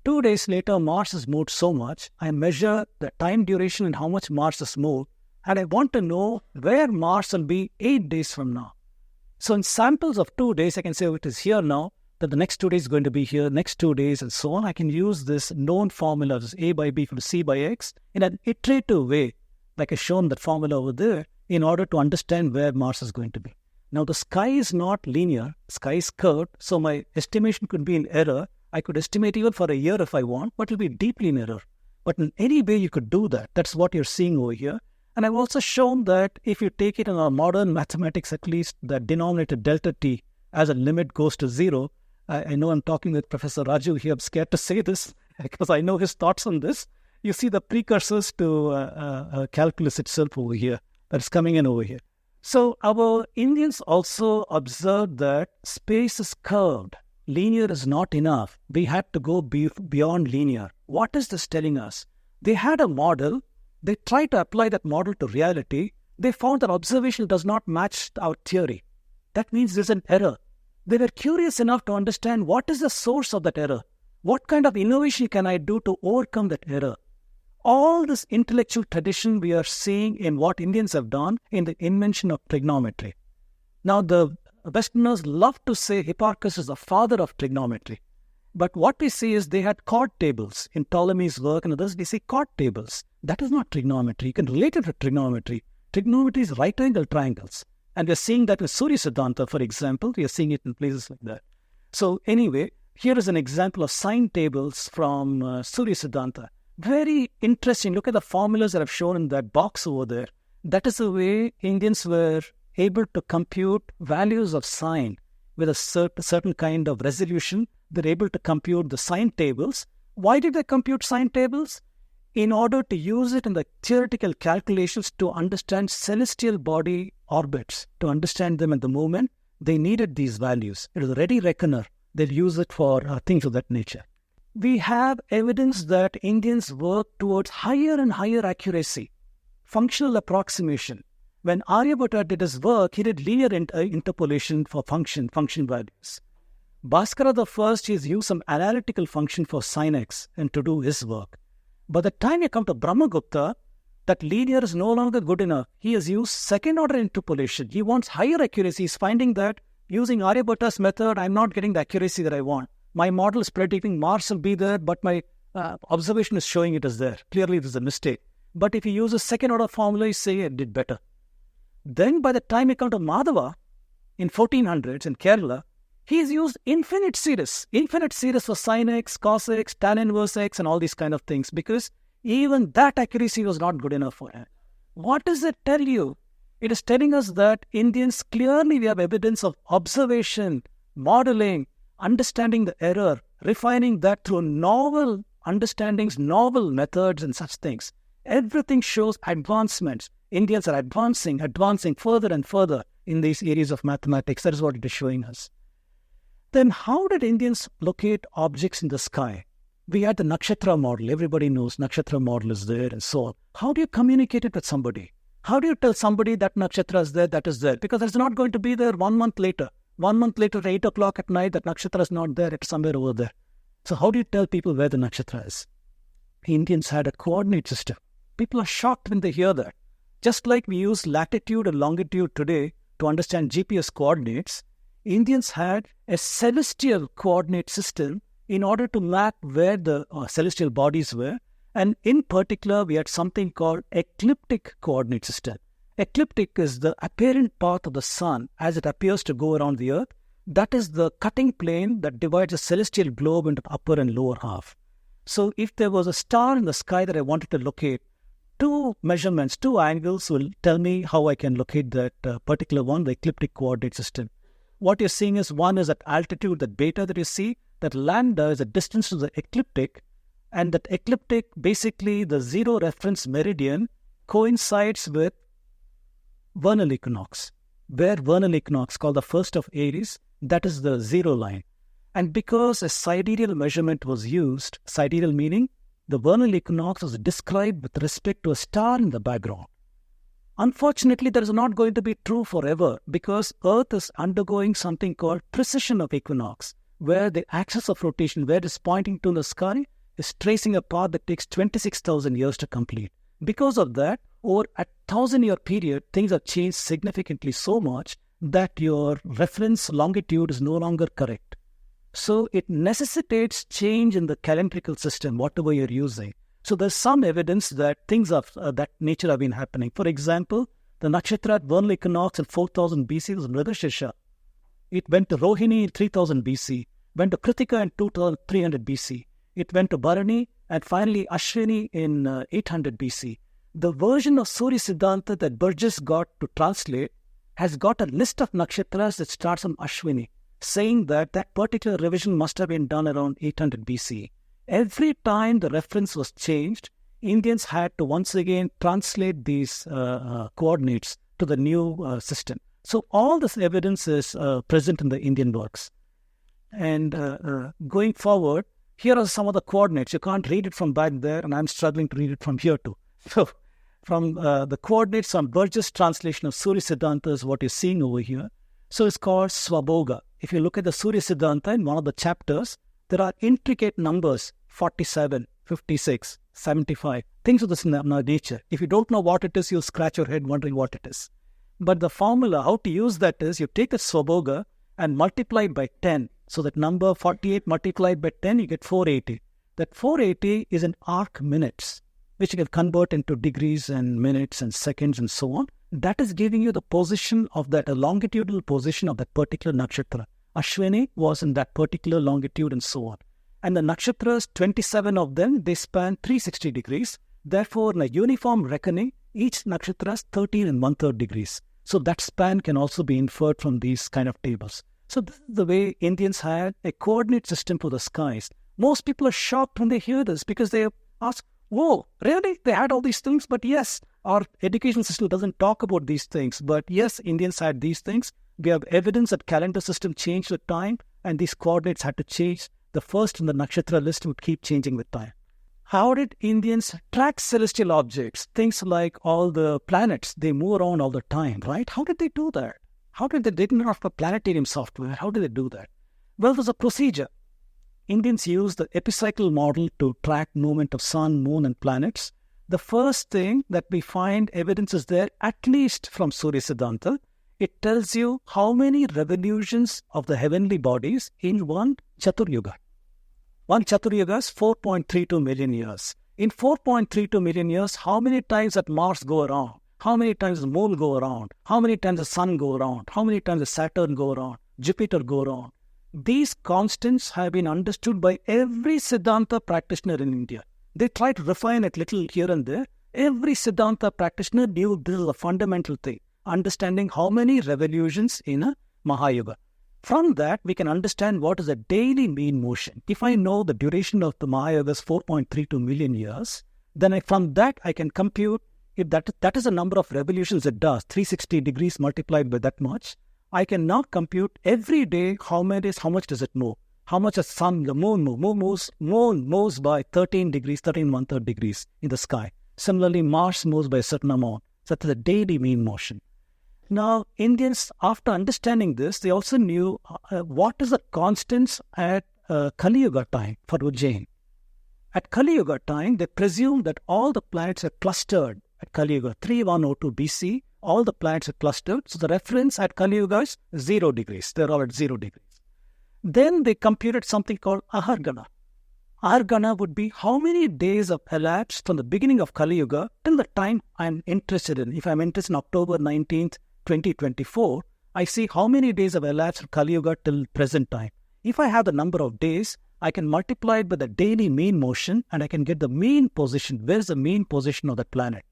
2 days later, Mars has moved so much. I measure the time duration and how much Mars has moved. And I want to know where Mars will be 8 days from now. So in samples of 2 days, I can say, oh, it is here now, that the next 2 days is going to be here, next 2 days, and so on. I can use this known formula, this A by B from C by X, in an iterative way, like I shown that formula over there, in order to understand where Mars is going to be. Now, the sky is not linear, the sky is curved, so my estimation could be in error. I could estimate even for a year if I want, but it will be deeply in error. But in any way you could do that. That's what you're seeing over here. And I've also shown that if you take it in our modern mathematics, at least the denominator delta t as a limit goes to 0. I know I'm talking with Professor Raju here. I'm scared to say this because I know his thoughts on this. You see the precursors to calculus itself over here that's coming in over here. So our Indians also observed that space is curved. Linear is not enough. We had to go beyond linear. What is this telling us? They had a model. They tried to apply that model to reality. They found that observation does not match our theory. That means there's an error. They were curious enough to understand what is the source of that error. What kind of innovation can I do to overcome that error? All this intellectual tradition we are seeing in what Indians have done in the invention of trigonometry. Now, the Westerners love to say Hipparchus is the father of trigonometry. But what we see is they had chord tables. In Ptolemy's work and others, we see chord tables. That is not trigonometry. You can relate it to trigonometry. Trigonometry is right-angle triangles. And we're seeing that with Surya Siddhanta, for example. We are seeing it in places like that. So anyway, here is an example of sine tables from Surya Siddhanta. Very interesting. Look at the formulas that I've shown in that box over there. That is the way Indians were able to compute values of sine with a certain kind of resolution. They're able to compute the sine tables. Why did they compute sine tables? In order to use it in the theoretical calculations to understand celestial body orbits, to understand them at the moment, they needed these values. It was a ready reckoner. They'll use it for things of that nature. We have evidence that Indians work towards higher and higher accuracy, functional approximation. When Aryabhatta did his work, he did linear interpolation for function values. Bhaskara the first, he's used some analytical function for sin x and to do his work. By the time you come to Brahmagupta, that linear is no longer good enough. He has used second order interpolation. He wants higher accuracy. He's finding that using Aryabhatta's method, I'm not getting the accuracy that I want. My model is predicting Mars will be there, but my observation is showing it is there. Clearly, this is a mistake. But if you use a second order formula, you say it did better. Then by the time you come to Madhava, in 1400s in Kerala, he's used infinite series for sin x, cos x, tan inverse x, and all these kind of things, because even that accuracy was not good enough for him. What does it tell you? It is telling us that Indians, clearly we have evidence of observation, modeling, understanding the error, refining that through novel understandings, novel methods and such things. Everything shows advancements. Indians are advancing further and further in these areas of mathematics. That is what it is showing us. Then how did Indians locate objects in the sky? We had the nakshatra model. Everybody knows nakshatra model is there and so on. How do you communicate it with somebody? How do you tell somebody that nakshatra is there, that is there? Because it's not going to be there 1 month later. 1 month later at 8 o'clock at night, that nakshatra is not there. It's somewhere over there. So how do you tell people where the nakshatra is? Indians had a coordinate system. People are shocked when they hear that. Just like we use latitude and longitude today to understand GPS coordinates, Indians had a celestial coordinate system in order to map where the celestial bodies were. And in particular, we had something called ecliptic coordinate system. Ecliptic is the apparent path of the sun as it appears to go around the earth. That is the cutting plane that divides the celestial globe into the upper and lower half. So if there was a star in the sky that I wanted to locate, two measurements, two angles will tell me how I can locate that particular one, the ecliptic coordinate system. What you're seeing is one is at altitude, that beta that you see, that lambda is a distance to the ecliptic, and that ecliptic, basically the zero reference meridian, coincides with vernal equinox. Where vernal equinox, called the first of Aries, that is the zero line. And because a sidereal measurement was used, sidereal meaning the vernal equinox was described with respect to a star in the background. Unfortunately, that is not going to be true forever because Earth is undergoing something called precession of equinox, where the axis of rotation, where it is pointing to the sky, is tracing a path that takes 26,000 years to complete. Because of that, over a 1,000-year period, things have changed significantly so much that your reference longitude is no longer correct. So it necessitates change in the calendrical system, whatever you're using. So there's some evidence that things of that nature have been happening. For example, the nakshatra at vernal equinox in 4000 BC was Mridashesha. It went to Rohini in 3000 BC, went to Kritika in 2300 BC. It went to Bharani and finally Ashwini in 800 BC. The version of Surya Siddhanta that Burgess got to translate has got a list of nakshatras that starts on Ashwini, saying that that particular revision must have been done around 800 BC. Every time the reference was changed, Indians had to once again translate these coordinates to the new system. So all this evidence is present in the Indian works. And going forward, here are some of the coordinates. You can't read it from back there, and I'm struggling to read it from here too. So from the coordinates on Burgess' translation of Surya Siddhanta is what you're seeing over here. So it's called Swabhoga. If you look at the Surya Siddhanta in one of the chapters, there are intricate numbers, 47, 56, 75, things of this nature. If you don't know what it is, you'll scratch your head wondering what it is. But the formula, how to use that is, you take the Swabhoga and multiply it by 10. So that number 48 multiplied by 10, you get 480. That 480 is in arc minutes, which you can convert into degrees and minutes and seconds and so on. That is giving you the position of that, a longitudinal position of that particular nakshatra. Ashwini was in that particular longitude and so on. And the nakshatras, 27 of them, they span 360 degrees. Therefore, in a uniform reckoning, each nakshatra is 13 and 1/3 degrees. So that span can also be inferred from these kind of tables. So this is the way Indians had a coordinate system for the skies. Most people are shocked when they hear this because they ask, whoa, really? They had all these things? But yes, our education system doesn't talk about these things. But yes, Indians had these things. We have evidence that calendar system changed with time and these coordinates had to change. The first in the nakshatra list would keep changing with time. How did Indians track celestial objects? Things like all the planets, they move around all the time, right? How did they do that? How did they didn't have a planetarium software? How did they do that? Well, there's a procedure. Indians use the epicycle model to track movement of sun, moon, and planets. The first thing that we find evidence is there, at least from Surya Siddhanta. It tells you how many revolutions of the heavenly bodies in one Chaturyuga. One Chaturyuga is 4.32 million years. In 4.32 million years, how many times that Mars go around? How many times the moon go around? How many times the sun go around? How many times the Saturn go around? Jupiter go around? These constants have been understood by every Siddhanta practitioner in India. They try to refine it little here and there. Every Siddhanta practitioner knew this is a fundamental thing, understanding how many revolutions in a Mahayuga. From that, we can understand what is a daily mean motion. If I know the duration of the Mahayuga is 4.32 million years, then from that I can compute if that is the number of revolutions it does, 360 degrees multiplied by that much. I can now compute every day how much does it move. How much does the moon move? Moon moves by 13 degrees, 13 1/3 degrees in the sky. Similarly, Mars moves by a certain amount. So that is a daily mean motion. Now, Indians, after understanding this, they also knew what is the constants at Kali Yuga time for Ujjain. At Kali Yuga time, they presumed that all the planets are clustered at Kali Yuga, 3102 BC. All the planets are clustered. So the reference at Kali Yuga is 0 degrees. They're all at 0 degrees. Then they computed something called Ahargana. Ahargana would be how many days have elapsed from the beginning of Kali Yuga till the time I'm interested in. If I'm interested in October 19th, 2024, I see how many days have elapsed from Kali Yuga till present time. If I have the number of days, I can multiply it by the daily mean motion and I can get the mean position. Where's the mean position of the planet?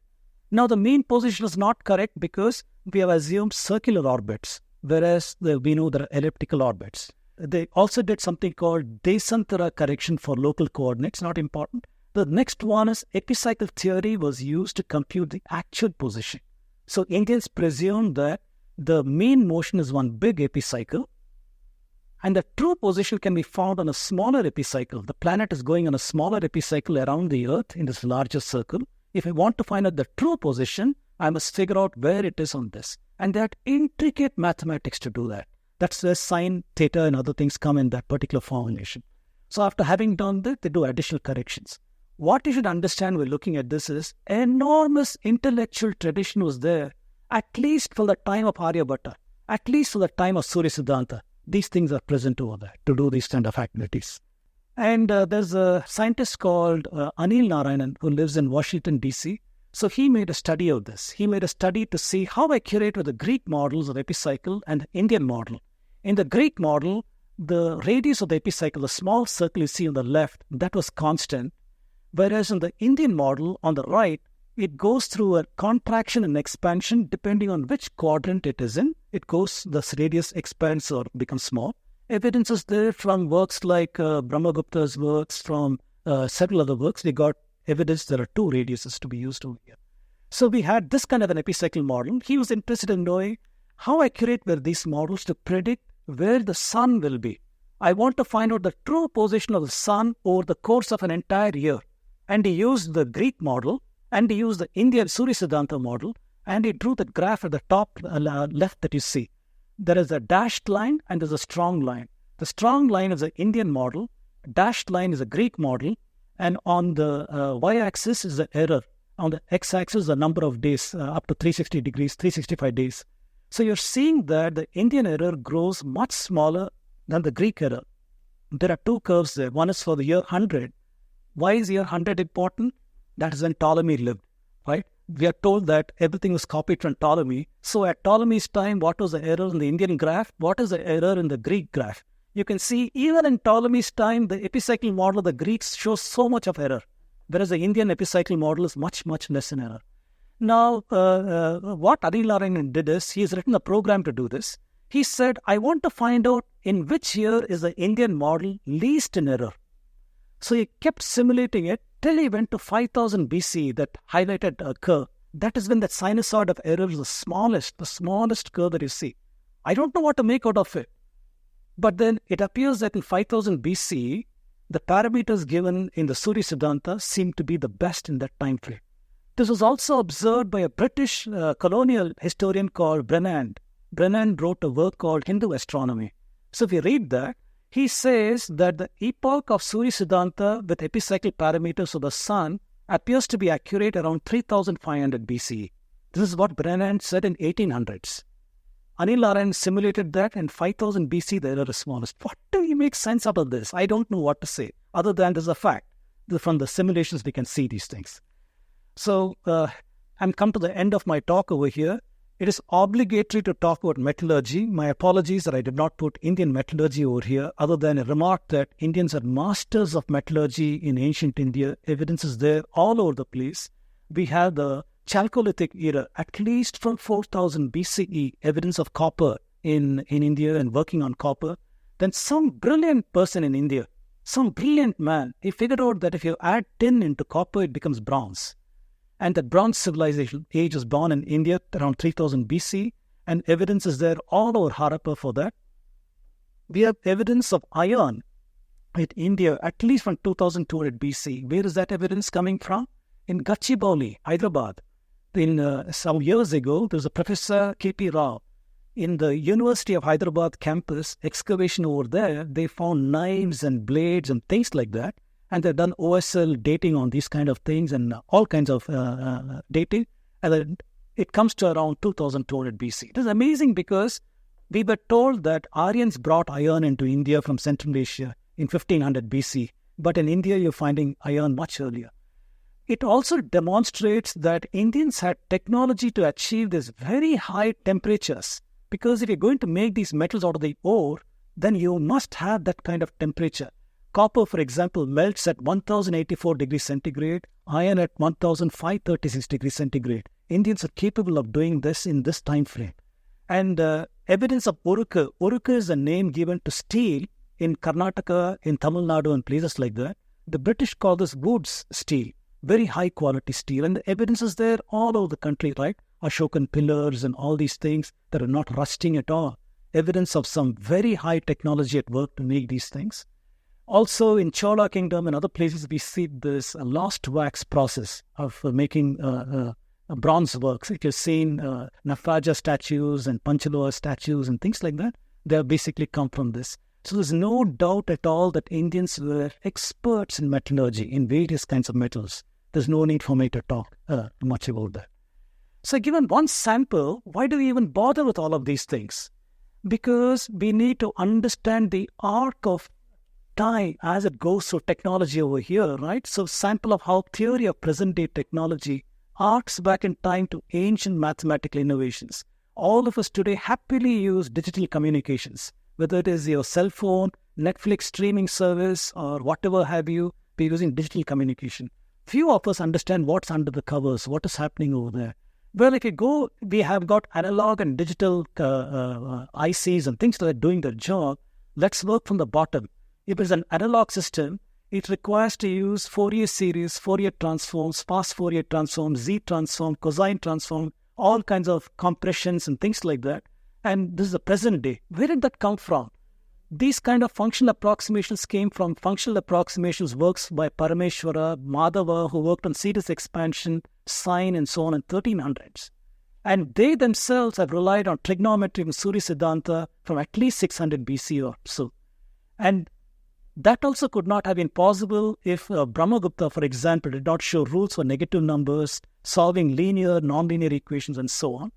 Now, the mean position is not correct because we have assumed circular orbits, whereas we know there are elliptical orbits. They also did something called Desantara correction for local coordinates, not important. The next one is epicycle theory was used to compute the actual position. So Indians presumed that the mean motion is one big epicycle and the true position can be found on a smaller epicycle. The planet is going on a smaller epicycle around the Earth in this larger circle. If I want to find out the true position, I must figure out where it is on this. And they had intricate mathematics to do that. That's where sine, theta, and other things come in that particular formulation. So after having done that, they do additional corrections. What you should understand when looking at this is enormous intellectual tradition was there, at least for the time of Aryabhatta, at least for the time of Surya Siddhanta. These things are present over there to do these kind of activities. And there's a scientist called Anil Narayanan who lives in Washington, D.C. So he made a study of this. He made a study to see how accurate were the Greek models of epicycle and the Indian model. In the Greek model, the radius of the epicycle, the small circle you see on the left, that was constant. Whereas in the Indian model, on the right, it goes through a contraction and expansion depending on which quadrant it is in. It goes, the radius expands or becomes small. Evidence is there from works like Brahmagupta's works, from several other works. We got evidence there are two radiuses to be used over here. So we had this kind of an epicycle model. He was interested in knowing how accurate were these models to predict where the sun will be. I want to find out the true position of the sun over the course of an entire year. And he used the Greek model, and he used the Indian Surya Siddhanta model, and he drew the graph at the top left that you see. There is a dashed line and there's a strong line. The strong line is the Indian model, dashed line is a Greek model, and on the y-axis is the error. On the x-axis, the number of days, up to 360 degrees, 365 days. So you're seeing that the Indian error grows much smaller than the Greek error. There are two curves there. One is for the year 100. Why is year 100 important? That is when Ptolemy lived, right? We are told that everything was copied from Ptolemy. So at Ptolemy's time, what was the error in the Indian graph? What is the error in the Greek graph? You can see even in Ptolemy's time, the epicycle model of the Greeks shows so much of error, whereas the Indian epicycle model is much, much less in error. Now, what Anil Narayanan did is, he's written a program to do this. He said, I want to find out in which year is the Indian model least in error. So he kept simulating it till he went to 5000 BC, that highlighted curve. That is when that sinusoid of error is the smallest curve that you see. I don't know what to make out of it. But then it appears that in 5000 BC, the parameters given in the Surya Siddhanta seem to be the best in that time frame. This was also observed by a British colonial historian called Brennan. Brennan wrote a work called Hindu Astronomy. So if you read that, he says that the epoch of Surya Siddhanta with epicycle parameters of the sun appears to be accurate around 3500 BCE. This is what Brennan said in 1800s. Anil Narayanan simulated that, and 5000 BC the error is smallest. What do we make sense out of this? I don't know what to say, other than there's a fact. From the simulations we can see these things. So I'm come to the end of my talk over here. It is obligatory to talk about metallurgy. My apologies that I did not put Indian metallurgy over here, other than a remark that Indians are masters of metallurgy in ancient India. Evidence is there all over the place. We have the Chalcolithic era, at least from 4000 BCE, evidence of copper in India and working on copper. Then some brilliant person in India, some brilliant man, he figured out that if you add tin into copper, it becomes bronze. And the bronze civilization age was born in India around 3000 BC, and evidence is there all over Harappa for that. We have evidence of iron in India, at least from 2200 BC. Where is that evidence coming from? In Gachibowli, Hyderabad. Some years ago, there was a Professor K.P. Rao. In the University of Hyderabad campus, excavation over there, they found knives and blades and things like that. And they've done OSL dating on these kind of things and all kinds of dating. And then it comes to around 2200 BC. It is amazing because we were told that Aryans brought iron into India from Central Asia in 1500 BC. But in India, you're finding iron much earlier. It also demonstrates that Indians had technology to achieve these very high temperatures. Because if you're going to make these metals out of the ore, then you must have that kind of temperature. Copper, for example, melts at 1084 degrees centigrade, iron at 1536 degrees centigrade. Indians are capable of doing this in this time frame. And evidence of Urukku. Urukku is a name given to steel in Karnataka, in Tamil Nadu and places like that. The British call this Woods steel, very high quality steel. And the evidence is there all over the country, right? Ashokan pillars and all these things that are not rusting at all. Evidence of some very high technology at work to make these things. Also, in Chola Kingdom and other places, we see this lost wax process of making bronze works. If you've seen Nafraja statues and Panchaloha statues and things like that, they have basically come from this. So there's no doubt at all that Indians were experts in metallurgy, in various kinds of metals. There's no need for me to talk much about that. So given one sample, why do we even bother with all of these things? Because we need to understand the arc of time as it goes through technology over here, right? So sample of how theory of present-day technology arcs back in time to ancient mathematical innovations. All of us today happily use digital communications, whether it is your cell phone, Netflix streaming service, or whatever have you, we're using digital communication. Few of us understand what's under the covers, what is happening over there. Well, if you go, we have got analog and digital ICs and things that are doing their job. Let's work from the bottom. If it's an analog system, it requires to use Fourier series, Fourier transforms, fast Fourier transform, Z transform, cosine transform, all kinds of compressions and things like that. And this is the present day. Where did that come from? These kind of functional approximations came from functional approximations works by Parameshwara, Madhava, who worked on series expansion, sine, and so on in 1300s. And they themselves have relied on trigonometry and Surya Siddhanta from at least 600 BC or so. And that also could not have been possible if Brahmagupta, for example, did not show rules for negative numbers, solving linear, nonlinear equations, and so on.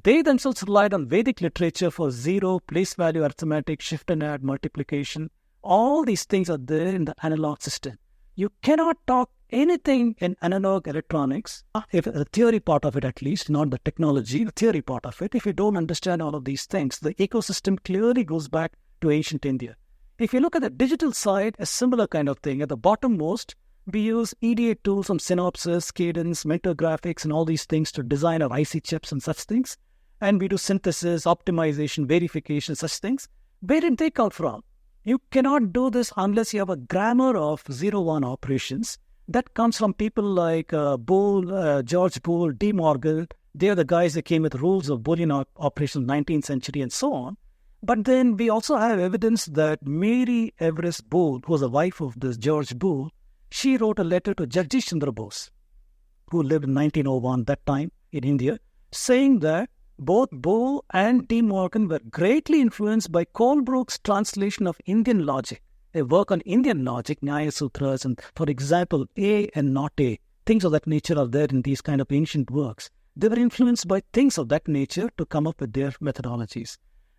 They themselves relied on Vedic literature for zero, place value arithmetic, shift and add, multiplication. All these things are there in the analog system. You cannot talk anything in analog electronics, if the theory part of it at least, not the technology, the theory part of it, if you don't understand all of these things. The ecosystem clearly goes back to ancient India. If you look at the digital side, a similar kind of thing. At the bottommost, we use EDA tools from Synopsys, Cadence, Mentor Graphics, and all these things to design our IC chips and such things. And we do synthesis, optimization, verification, such things. Where did they come from? You cannot do this unless you have a grammar of 0-1 operations. That comes from people like Boole, George Boole, De Morgan. They are the guys that came with rules of Boolean operations 19th century and so on. But then we also have evidence that Mary Everest Boole, who was the wife of this George Boole, she wrote a letter to Jagdish Chandra Bose, who lived in 1901, that time in India, saying that both Boole and De Morgan were greatly influenced by Colebrook's translation of Indian logic, a work on Indian logic, Nyaya Sutras, and for example, A and not A, things of that nature are there in these kind of ancient works. They were influenced by things of that nature to come up with their methodologies.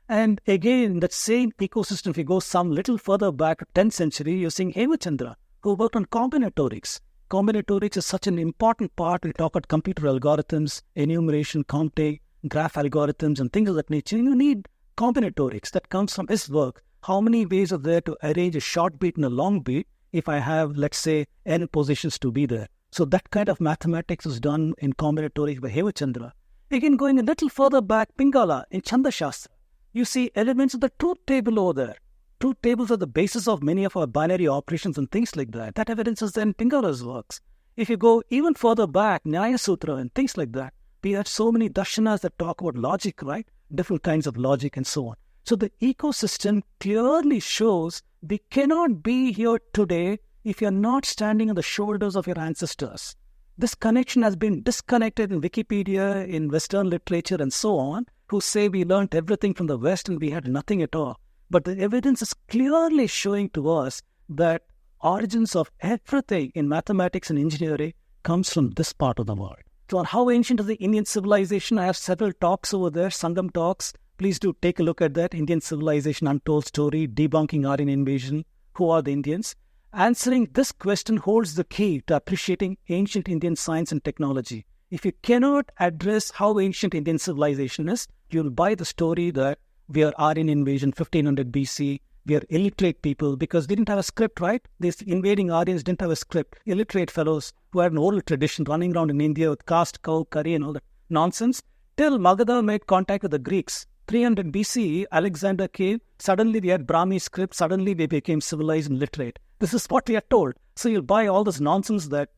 And again, that same ecosystem, if you go some little further back, 10th century, you're seeing Hemachandra, who worked on combinatorics. Combinatorics is such an important part. We talk about computer algorithms, enumeration, counting, graph algorithms, and things of that nature. You need combinatorics. That comes from his work. How many ways are there to arrange a short beat and a long beat if I have, let's say, n positions to be there? So that kind of mathematics is done in combinatorics by Hemachandra. Again, going a little further back, Pingala in Chanda Shastra, you see elements of the truth table over there. Truth tables are the basis of many of our binary operations and things like that. That evidence is there in Pingala's works. If you go even further back, Nyaya Sutra and things like that, we have so many darshanas that talk about logic, right? Different kinds of logic and so on. So the ecosystem clearly shows we cannot be here today if you're not standing on the shoulders of your ancestors. This connection has been disconnected in Wikipedia, in Western literature and so on, who say we learnt everything from the West and we had nothing at all. But the evidence is clearly showing to us that origins of everything in mathematics and engineering comes from this part of the world. So on how ancient is the Indian civilization, I have several talks over there, Sangam talks. Please do take a look at that. Indian Civilization, Untold Story, Debunking Aryan Invasion, Who are the Indians? Answering this question holds the key to appreciating ancient Indian science and technology. If you cannot address how ancient Indian civilization is, you'll buy the story that we are Aryan invasion, 1500 BC, we are illiterate people because they didn't have a script, right? These invading Aryans didn't have a script. Illiterate fellows who had an oral tradition running around in India with caste, cow, curry and all that nonsense. Till Magadha made contact with the Greeks. 300 BCE, Alexander came, suddenly we had Brahmi script, suddenly we became civilized and literate. This is what we are told. So you'll buy all this nonsense that...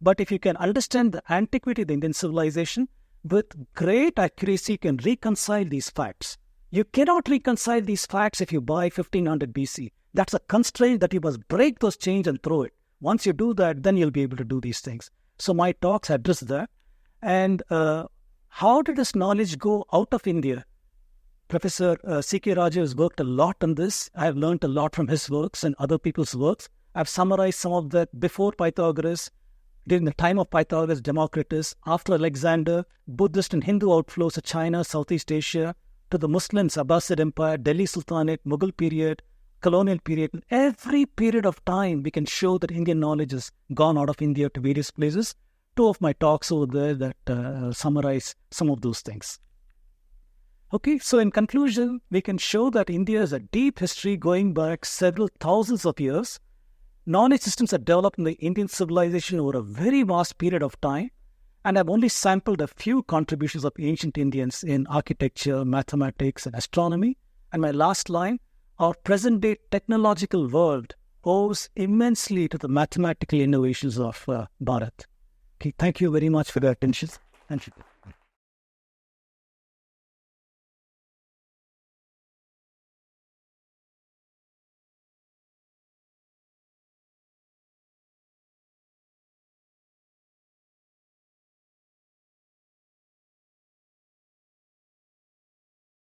but if you can understand the antiquity of the Indian civilization, with great accuracy you can reconcile these facts. You cannot reconcile these facts if you buy 1500 BC. That's a constraint that you must break those chains and throw it. Once you do that, then you'll be able to do these things. So my talks address that. And how did this knowledge go out of India? Professor C.K. Raju has worked a lot on this. I have learned a lot from his works and other people's works. I've summarized some of that before Pythagoras, during the time of Pythagoras, Democritus, after Alexander, Buddhist and Hindu outflows of China, Southeast Asia, to the Muslims, Abbasid Empire, Delhi Sultanate, Mughal period, colonial period. In every period of time, we can show that Indian knowledge has gone out of India to various places. Two of my talks over there that summarize some of those things. Okay, so in conclusion, we can show that India has a deep history going back several thousands of years. Knowledge systems are developed in the Indian civilization over a very vast period of time, and I've only sampled a few contributions of ancient Indians in architecture, mathematics, and astronomy. And my last line, our present-day technological world owes immensely to the mathematical innovations of Bharat. Okay, thank you very much for your attention. Thank you.